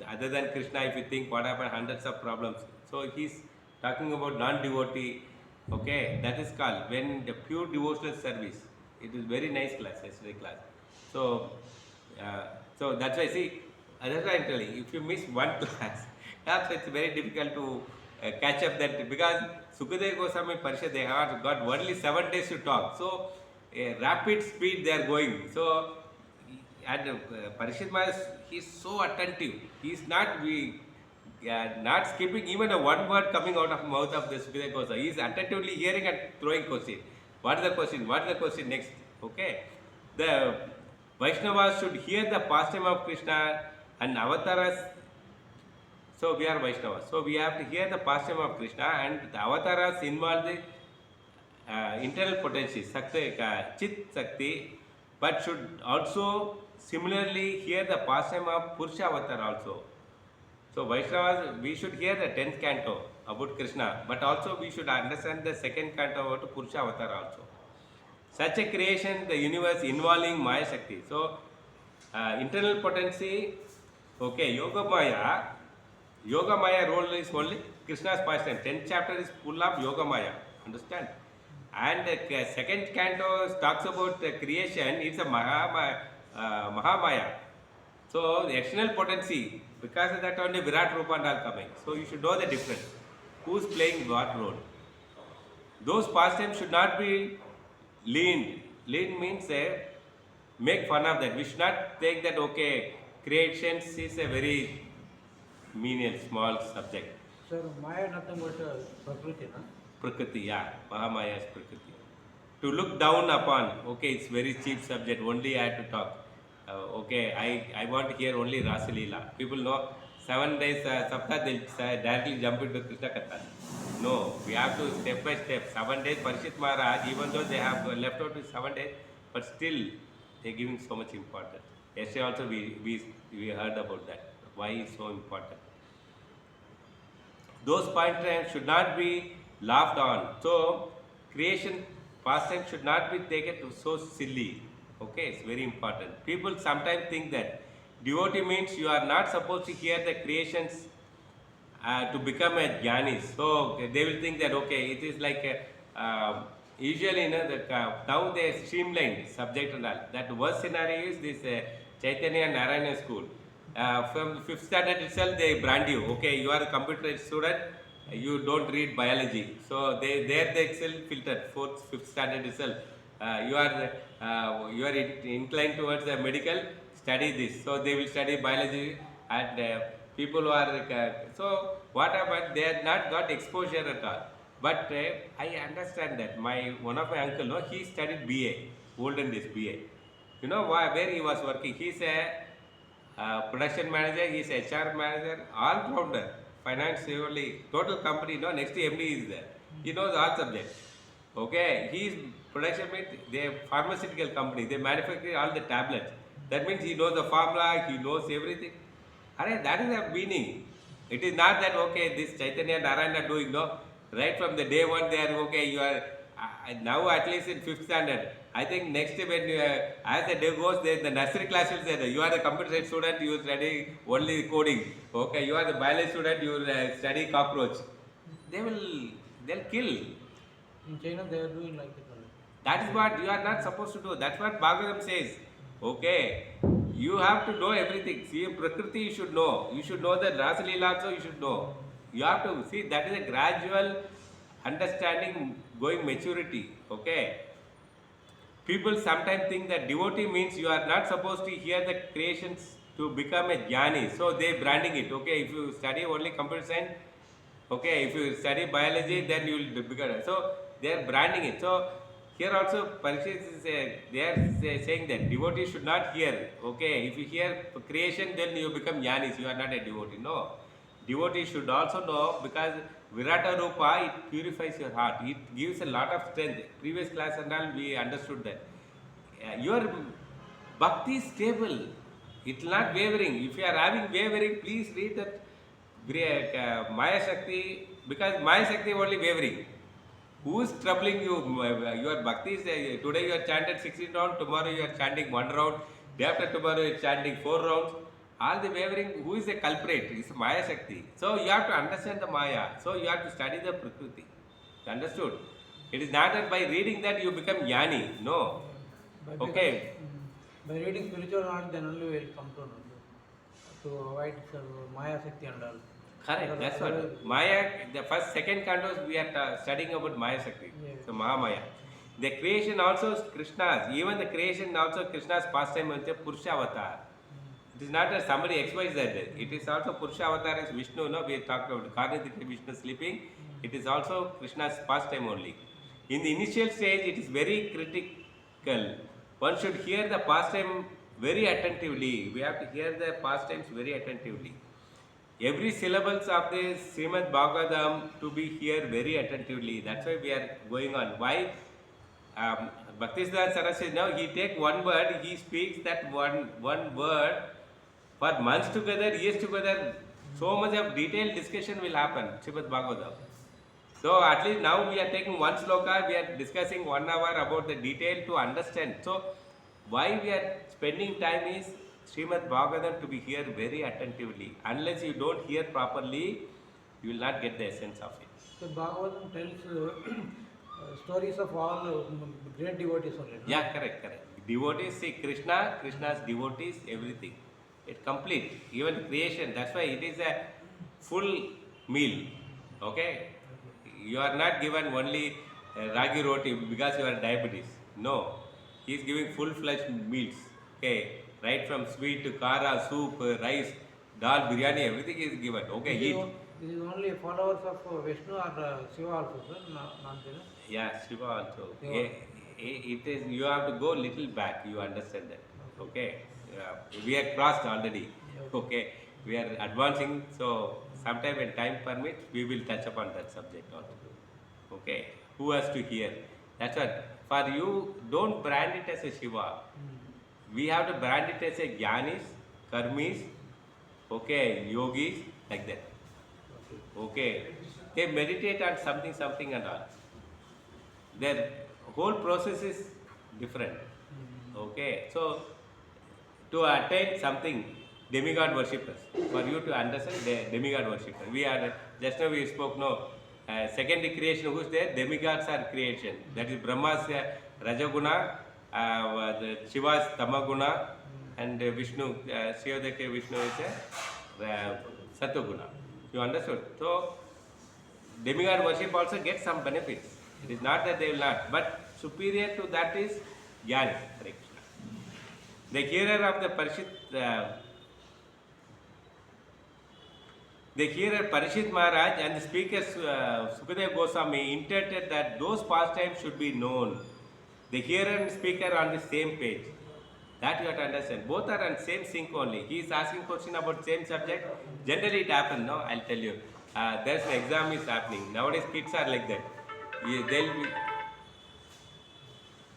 other than Krishna, if you think what happened, hundreds of problems. So he's talking about non-devotee. Okay, that is called when the pure devotional service. It is very nice class, yesterday class. So, so that's why see. That's why I'm telling you, if you miss one class, it's very difficult to catch up that, because Sukadeva Goswami Parishad, they have got only 7 days to talk. So, rapid speed they are going. So, and Parishad Maharaj, he is so attentive. He is not not skipping even a one word coming out of mouth of the Sukadeva Goswami. He is attentively hearing and throwing question. What is the question? What is the question next? Okay. The Vaishnavas should hear the pastime of Krishna and avatars. So we are Vaishnavas. So we have to hear the pastime of Krishna, and the avatars involve the internal potency, Sakti, Chit Sakti, but should also similarly hear the pastime of Purusha avatar also. So Vaishnavas, we should hear the 10th canto about Krishna, but also we should understand the 2nd canto about Purusha avatar also. Such a creation, the universe involving Maya Shakti. So internal potency, okay, Yoga Maya role is only Krishna's pastime. 10th chapter is full of Yoga Maya, understand? And the 2nd canto talks about creation, it's a Mahamaya. So the external potency, because of that only Virat Rupa and all coming. So you should know the difference. Who's playing what role? Those pastimes should not be leaned. Lean means make fun of that. We should not take that, okay, creations is a very menial, small subject. Sir, Maya nothing but Prakriti, na? Prakriti, yeah. Mahamaya is Prakriti. To look down upon, okay, it's very cheap subject, only I have to talk. Okay, I want to hear only Rasa Leela. People know 7 days, Saptah, they'll directly jump into Krishna Katha. No, we have to step by step. 7 days, Parishit Maharaj, even though they have left out with 7 days, but still they're giving so much importance. Yesterday also we heard about that. Why it's so important. Those pastimes should not be laughed on. So, creation pastime should not be taken so silly. Okay, it's very important. People sometimes think that devotee means you are not supposed to hear the creations to become a jnani. So, they will think that, okay, it is like usually, now they streamlined subject and all. That worst scenario is this Chaitanya Narayana school. From 5th standard itself, they brand you. Okay, you are a computer student, you don't read biology. So they itself filtered 4th, 5th standard itself. You are inclined towards the medical, study this. So they will study biology, and people who are so what happened? They had not got exposure at all. But I understand that one of my uncle, no, he studied BA, olden days BA. You know where he was working? He's a production manager, he's HR manager, all rounder, finance only, total company, no, next MD is there. He knows all subjects. Okay, he is production means they pharmaceutical company, they manufacture all the tablets. That means he knows the formula, he knows everything. That is the meaning. It is not that, okay, this Chaitanya Narayana doing, no, right from the day one they are, okay, you are now at least in 5th standard. I think next when as the day goes, the nursery class will say that you are the computer science student, you study only coding. Okay, you are the biology student, you study cockroach. They'll kill. In China, they are doing like that only. That is what you are not supposed to do. That's what Bhagavatam says. Okay, you have to know everything. See, Prakriti you should know. You should know the Rasa Leela also you should know. You have to see that is a gradual understanding, going maturity. Okay. People sometimes think that devotee means you are not supposed to hear the creations to become a jnani. So they branding it. Okay, if you study only computer science, okay, if you study biology, then you will become. So they are branding it. So here also Parikshit is they are saying that devotee should not hear. Okay, if you hear creation, then you become jnanis. You are not a devotee. No, devotee should also know, because Virata Rupa, it purifies your heart. It gives a lot of strength. Previous class and all we understood that. Your bhakti is stable. It will not wavering. If you are having wavering, please read that Maya Shakti, because Maya Shakti only wavering. Who is troubling you? Your bhakti is, today you are chanted 16 rounds, tomorrow you are chanting 1 round, day after tomorrow you are chanting 4 rounds. All the wavering, who is the culprit? It's Maya Shakti. So you have to understand the Maya. So you have to study the Prakriti. Understood? It is not that by reading that you become jnani. No. Okay. By reading spiritual knowledge, then only we will come to avoid Maya Shakti and all. Correct, that's what. Maya, the first, 2nd cantos we are studying about Maya Shakti. Yes. So Mahamaya. The creation also is Krishna's. Even the creation also Krishna's pastime is Purusha avatar. It is not that somebody XYZ. It is also Purusha avatar is Vishnu. No, we talked about Karnadika Vishnu sleeping. It is also Krishna's pastime only. In the initial stage, it is very critical. One should hear the pastime very attentively. We have to hear the pastimes very attentively. Every syllables of the Srimad Bhagavatam to be here very attentively. That's why we are going on. Why? Bhaktisiddhanta Saraswati, now he take one word, he speaks that one word for months together, years together. So much of detailed discussion will happen. Srimad Bhagavatam. So at least now we are taking one sloka, we are discussing 1 hour about the detail to understand. So why we are spending time is Srimad Bhagavatam to be here very attentively. Unless you don't hear properly, you will not get the essence of it. So Bhagavatam tells stories of all great devotees only. No? Yeah, correct. Devotees see Krishna, Krishna's devotees, everything. It complete, even creation. That's why it is a full meal. Okay? You are not given only ragi roti because you are diabetes. No. He is giving full-fledged meals. Okay? Right from sweet to kara, soup, rice, dal, biryani, everything is given. Okay, eat. This is only followers of Vishnu or Shiva also, sir? Not there. Yeah, Shiva also. It is, you have to go little back, you understand that. Okay? We are crossed already. Okay? We are advancing, so sometime when time permits, we will touch upon that subject also. Okay? Who has to hear? That's what. For you, don't brand it as a Shiva. We have to brand it as a Jnanis, Karmis, okay, Yogis, like that. Okay? They meditate on something and all. Their whole process is different. Okay? So, to attain something, demigod worshippers. For you to understand, the demigod worshipper. We are, just now we spoke, no, secondary creation, who's there? Demigods are creation. That is Brahma's Rajaguna, Shiva's Tamaguna, and Vishnu, Shivadeke Vishnu is a Satoguna. You understood? So, demigod worship also gets some benefits. It is not that they will not, but superior to that is Jnani. The hearer of the Parishit Maharaj and the speaker Sukadeva Goswami intended that those pastimes should be known. The hearer and speaker are on the same page. That you have to understand. Both are on same sync only. He is asking question about same subject. Generally it happens, no? I'll tell you. There's an exam is happening. Nowadays kids are like that.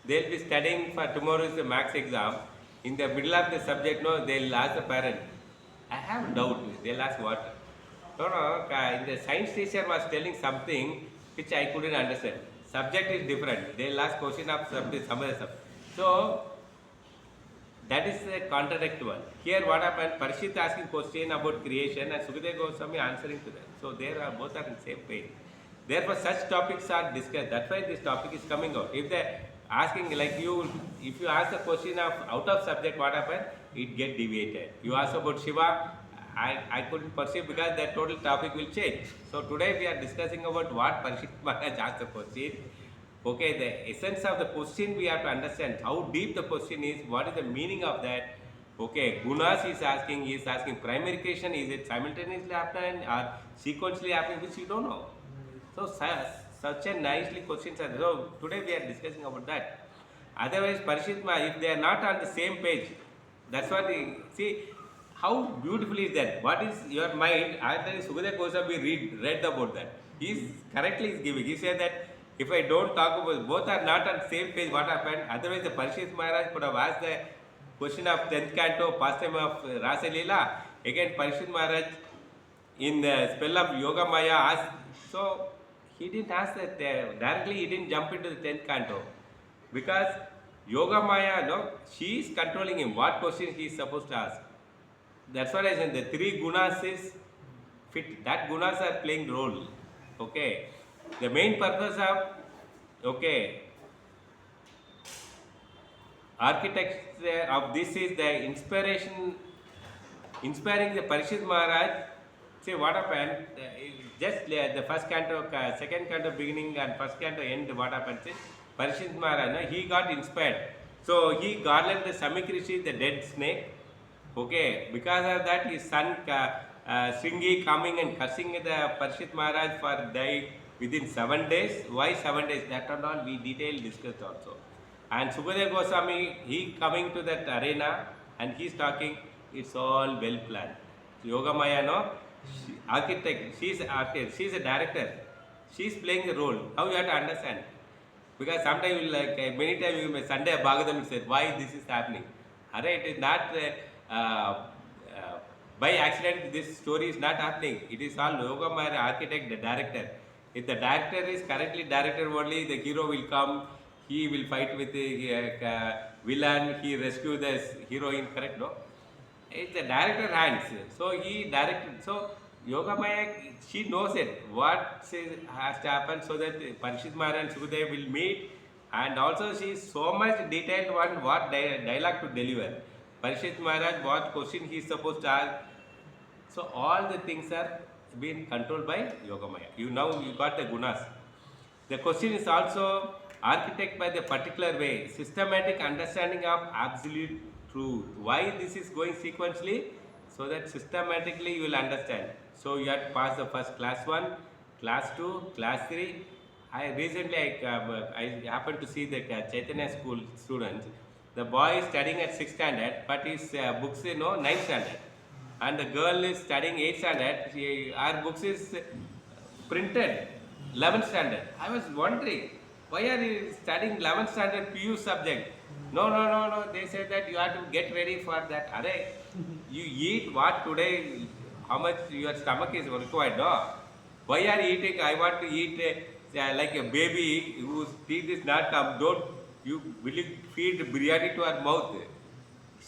They'll be studying for tomorrow's maths exam. In the middle of the subject, no, they'll ask the parent, I have a doubt. They'll ask what? No, the science teacher was telling something which I couldn't understand. Subject is different. They'll ask question of something, some other stuff. So, that is a contradict one. Here what happened, Parishit asking question about creation and Sukadeva Goswami answering to that. So, both are in the same page. Therefore, such topics are discussed. That's why this topic is coming out. If they asking like you, if you ask the question of out of subject, what happened? It get deviated. You ask about Shiva, I couldn't perceive because that total topic will change. So today we are discussing about what Parishit Maharaj asked the question. Okay, the essence of the question we have to understand how deep the question is, what is the meaning of that. Okay, gunas he is asking primary creation, is it simultaneously happening or sequentially happening, which you don't know. So such a nicely questions are. So today we are discussing about that. Otherwise, Parishit Maharaj, if they are not on the same page, that's what we see. How beautiful is that? What is your mind? After Sukadeva Goswami read about that. He correctly is giving. He said that if I don't talk about both are not on the same page, what happened? Otherwise, the Parishit Maharaj could have asked the question of 10th canto, pastime of Rasa Leela. Again, Parishit Maharaj in the spell of Yoga Maya asked. So he didn't ask that directly. He didn't jump into the 10th canto because Yoga Maya, no, she is controlling him. What question he is supposed to ask? That's what I said. The three gunas is fit. That gunas are playing role. Okay. The main purpose of architecture of this is the inspiring the Parishit Maharaj. See what happened? Just the first canto, second canto beginning and first canto end. What happened? See, Parishit Maharaj, he got inspired. So he garlanded the Samik Rishi, the dead snake. Okay, because of that, his son Sringi coming and cursing the Parshit Maharaj for dying within 7 days. Why 7 days? That and all we detail discussed also. And Sukadeva Goswami, he coming to that arena and he's talking, it's all well planned. Yoga Maya, no? Architect, she's architect, she's a director. She's playing a role. How you have to understand? Because sometimes you like many times you may Sunday Bhagavatam said why this is happening. Alright, it is not by accident. This story is not happening. It is all Yoga Maya architect, the director. If the director is correctly directed only, the hero will come. He will fight with the villain. He rescue the heroine. Correct, no? It's the director hands. So he directed. So Yoga Maya, she knows it. What has to happen so that Parishit Maharaj and Sukadeva will meet. And also she is so much detailed on what dialogue to deliver. Parishit Maharaj, what question he is supposed to ask. So all the things are being controlled by Yoga Maya. You got the gunas. The question is also architect by the particular way, systematic understanding of absolute truth. Why this is going sequentially? So that systematically you will understand. So you have to pass the first class 1, class 2, class 3. I happened to see the Chaitanya school students. The boy is studying at 6th standard, but his books, 9th standard. And the girl is studying 8th standard. Our books is printed 11th standard. I was wondering, why are you studying 11th standard PU subject? No. They said that you have to get ready for that. Array, you eat what today, how much your stomach is required, no? Why are you eating? I want to eat like a baby whose teeth is not come. Will you feed biryani to her mouth?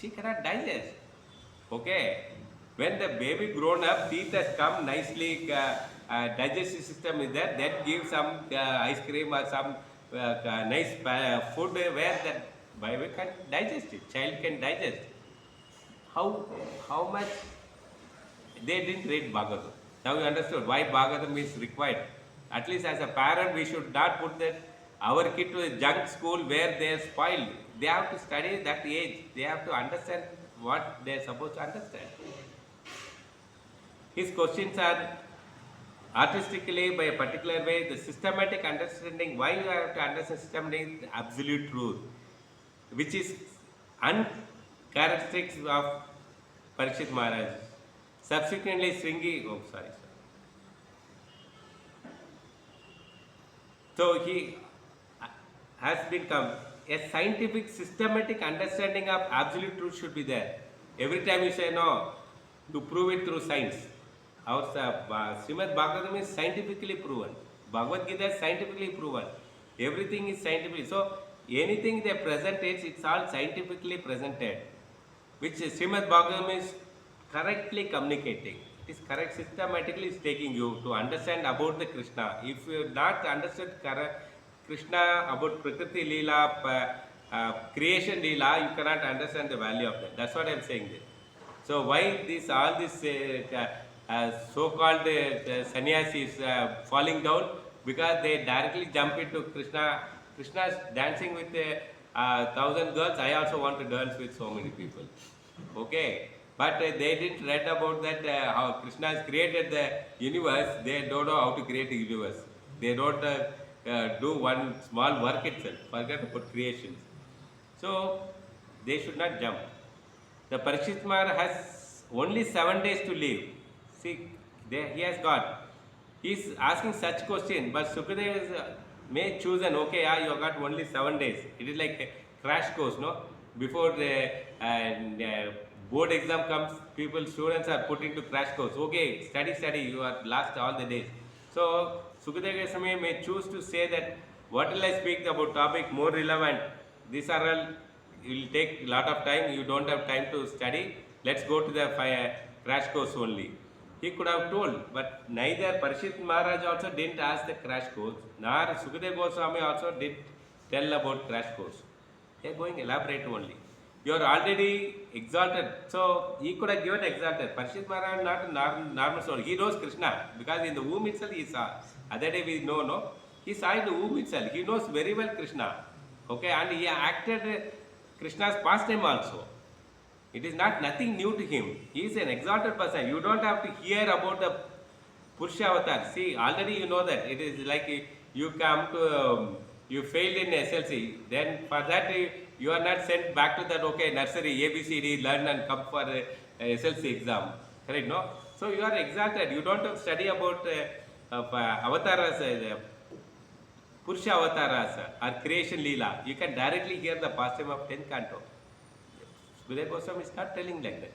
She cannot digest. Okay. When the baby grown up, teeth has come nicely, digestive system is there, then give some ice cream or some nice food where that baby can digest it, child can digest. How much they didn't read Bhagavatam. Now you understood why Bhagavatam is required. At least as a parent, we should not put that our kid to a junk school where they are spoiled. They have to study that age. They have to understand what they are supposed to understand. His questions are artistically by a particular way, the systematic understanding, why you have to understand systematic absolute truth, which is uncharacteristic of Parishit Maharaj. Subsequently, So he has become a scientific, systematic understanding of absolute truth should be there. Every time you say no, to prove it through science. Our Srimad Bhagavatam is scientifically proven. Bhagavad Gita is scientifically proven. Everything is scientifically. So anything they present, it's all scientifically presented. Which Srimad Bhagavatam is correctly communicating. It is correct, systematically is taking you to understand about the Krishna. If you not understood Krishna about Prakriti Leela, creation Leela, you cannot understand the value of that. That's what I am saying there. So why all this so-called sannyasis falling down? Because they directly jump into Krishna. Krishna is dancing with 1,000 girls. I also want to dance with so many people. Okay. But they didn't read about that how Krishna has created the universe. They don't know how to create a universe. They don't do one small work itself. Forget about creations. So they should not jump. The Parishit Maharaj has only 7 days to live. See, he has got. He is asking such question, but Sukadeva may choose an okay. You have got only 7 days. It is like a crash course, no? Before the board exam comes, students are put into crash course. Okay, study. You are lost all the days. So Sukadeva Goswami may choose to say that what will I speak about topic more relevant. These are all. It will take a lot of time. You don't have time to study. Let's go to the crash course only. He could have told, but neither Parishit Maharaj also didn't ask the crash course, nor Sukadeva Goswami also did tell about crash course. They are going elaborate only. You are already exalted. So he could have given exalted. Parishit Maharaj not a normal soul. He knows Krishna because in the womb itself he saw. Other day we know, no? He saw in the womb itself. He knows very well Krishna. Okay, and he acted Krishna's pastime also. It is not nothing new to him. He is an exalted person. You don't have to hear about the Purusha avatar. See, already you know that. It is like you come to, you failed in SLC. Then for that, you are not sent back to that, okay, nursery, ABCD, learn and come for SLC exam. Correct, no? So you are exalted. You don't have to study about avatars, Purusha avatars or creation Leela. You can directly hear the pastime of 10th canto. Sukadeva Goswami is not telling like that.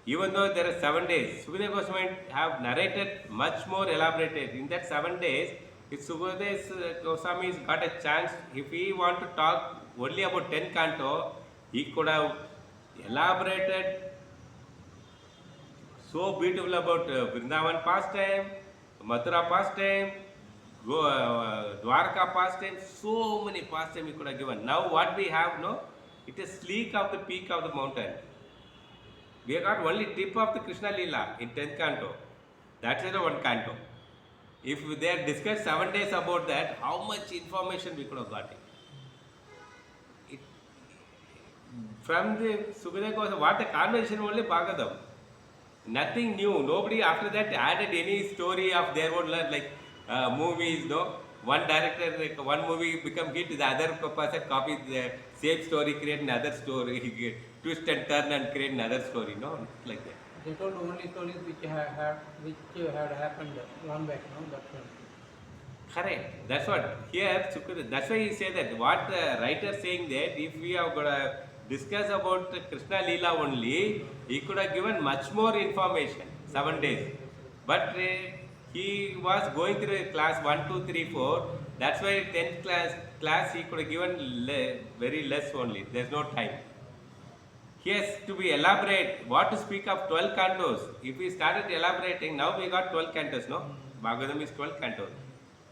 Even though there are 7 days, Sukadeva Goswami have narrated much more elaborated. In that 7 days, if Sukadeva Goswami got a chance, if he want to talk only about 10 canto, he could have elaborated so beautiful about Vrindavan pastime, Mathura pastime, Dwarka pastime, so many pastime he could have given. Now what we have, no, it is sleek of the peak of the mountain. We have got only tip of the Krishna Leela in 10th canto. That's the one canto. If they had discussed 7 days about that, how much information we could have got it. From the Sukadeva Goswami, what the conversation only Bhagavatam. Nothing new. Nobody after that added any story of their own, like movies, no. One director, like one movie become hit, the other person copies the same story, create another story, twist and turn and create another story, no, not like that. They told only stories which had happened long back, no? That's one. Correct. That's what here. That's why he said that what the writer saying that if we have got to discuss about Krishna Leela only, he could have given much more information. 7 days, but he was going through class 1, 2, 3, 4. That's why 10th class he could have given very less only. There's no time. He has to be elaborate. What to speak of 12 cantos? If we started elaborating, now we got 12 cantos, no? Bhagavatam is 12 cantos.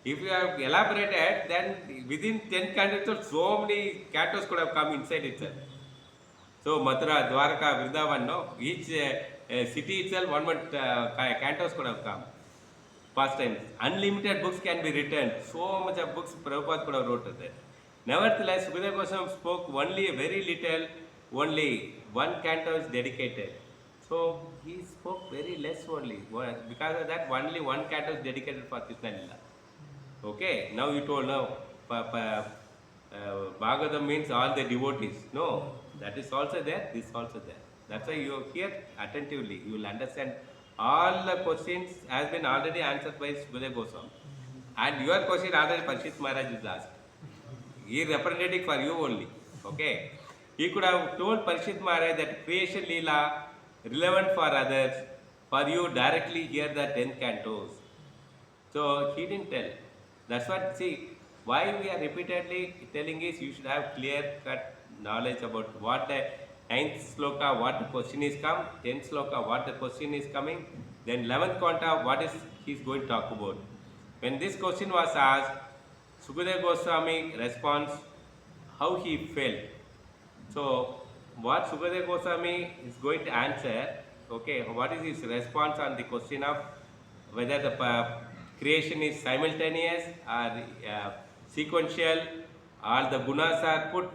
If we have elaborated, then within 10 cantos, so many cantos could have come inside itself. So Mathura, Dwarka, Vrindavan, no? Each city itself, one cantos could have come. Past times. Unlimited books can be written. So much of books Prabhupada could have wrote there. Nevertheless, Sukadeva Goswami spoke only very little, only one canto is dedicated. So he spoke very less only. Because of that, only one canto is dedicated for Krishna Lila. Okay, now you told now Bhagavatam means all the devotees. No, that is also there, this also there. That's why you hear attentively. You will understand all the questions has been already answered by Sukadeva Goswami. And your question already H.G.Murāri is asked. He is representative for you only. Okay. He could have told H.G.Murāri that creation Leela relevant for others, for you directly hear the 10 cantos. So he didn't tell. That's what, see, why we are repeatedly telling is you should have clear cut knowledge about what the 9th sloka, what the question is come, 10th sloka, what the question is coming, then 11th canto, what is he is going to talk about. When this question was asked, Sukadeva Goswami responds how he felt. So what Sukadeva Goswami is going to answer, okay, what is his response on the question of whether the creation is simultaneous or sequential, or the gunas are put,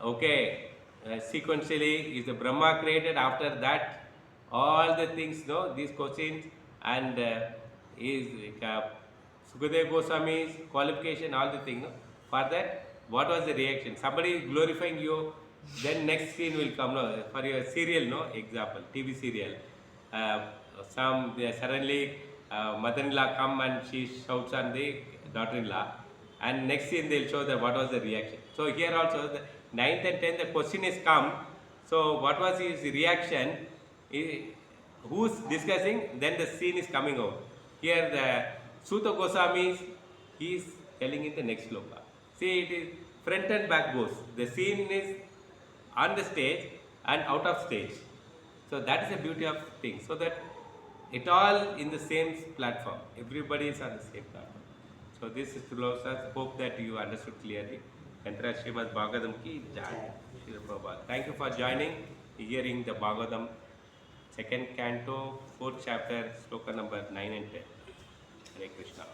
okay, sequentially, is the Brahma created after that, all the things, no, these questions, and is Sukadeva Goswami's qualification, all the things, no? For that, what was the reaction? Somebody is glorifying you, then next scene will come, no, for your serial, no, example, TV serial, suddenly mother-in-law come and she shouts on the daughter-in-law, and next scene they'll show that what was the reaction. So here also the 9th and 10th, the question is come, so what was his reaction, who's discussing, then the scene is coming out. Here the Suta Goswami, he is telling in the next sloka. See, it is front and back goes. The scene is on the stage and out of stage. So that is the beauty of things. So that it all in the same platform. Everybody is on the same platform. So this is Tulosas. Hope that you understood clearly. Entire Srimad Bhagavatam ki jai. Thank you for joining, hearing the Bhagavatam, 2nd canto, 4th chapter, sloka number 9 and 10. Hare Krishna.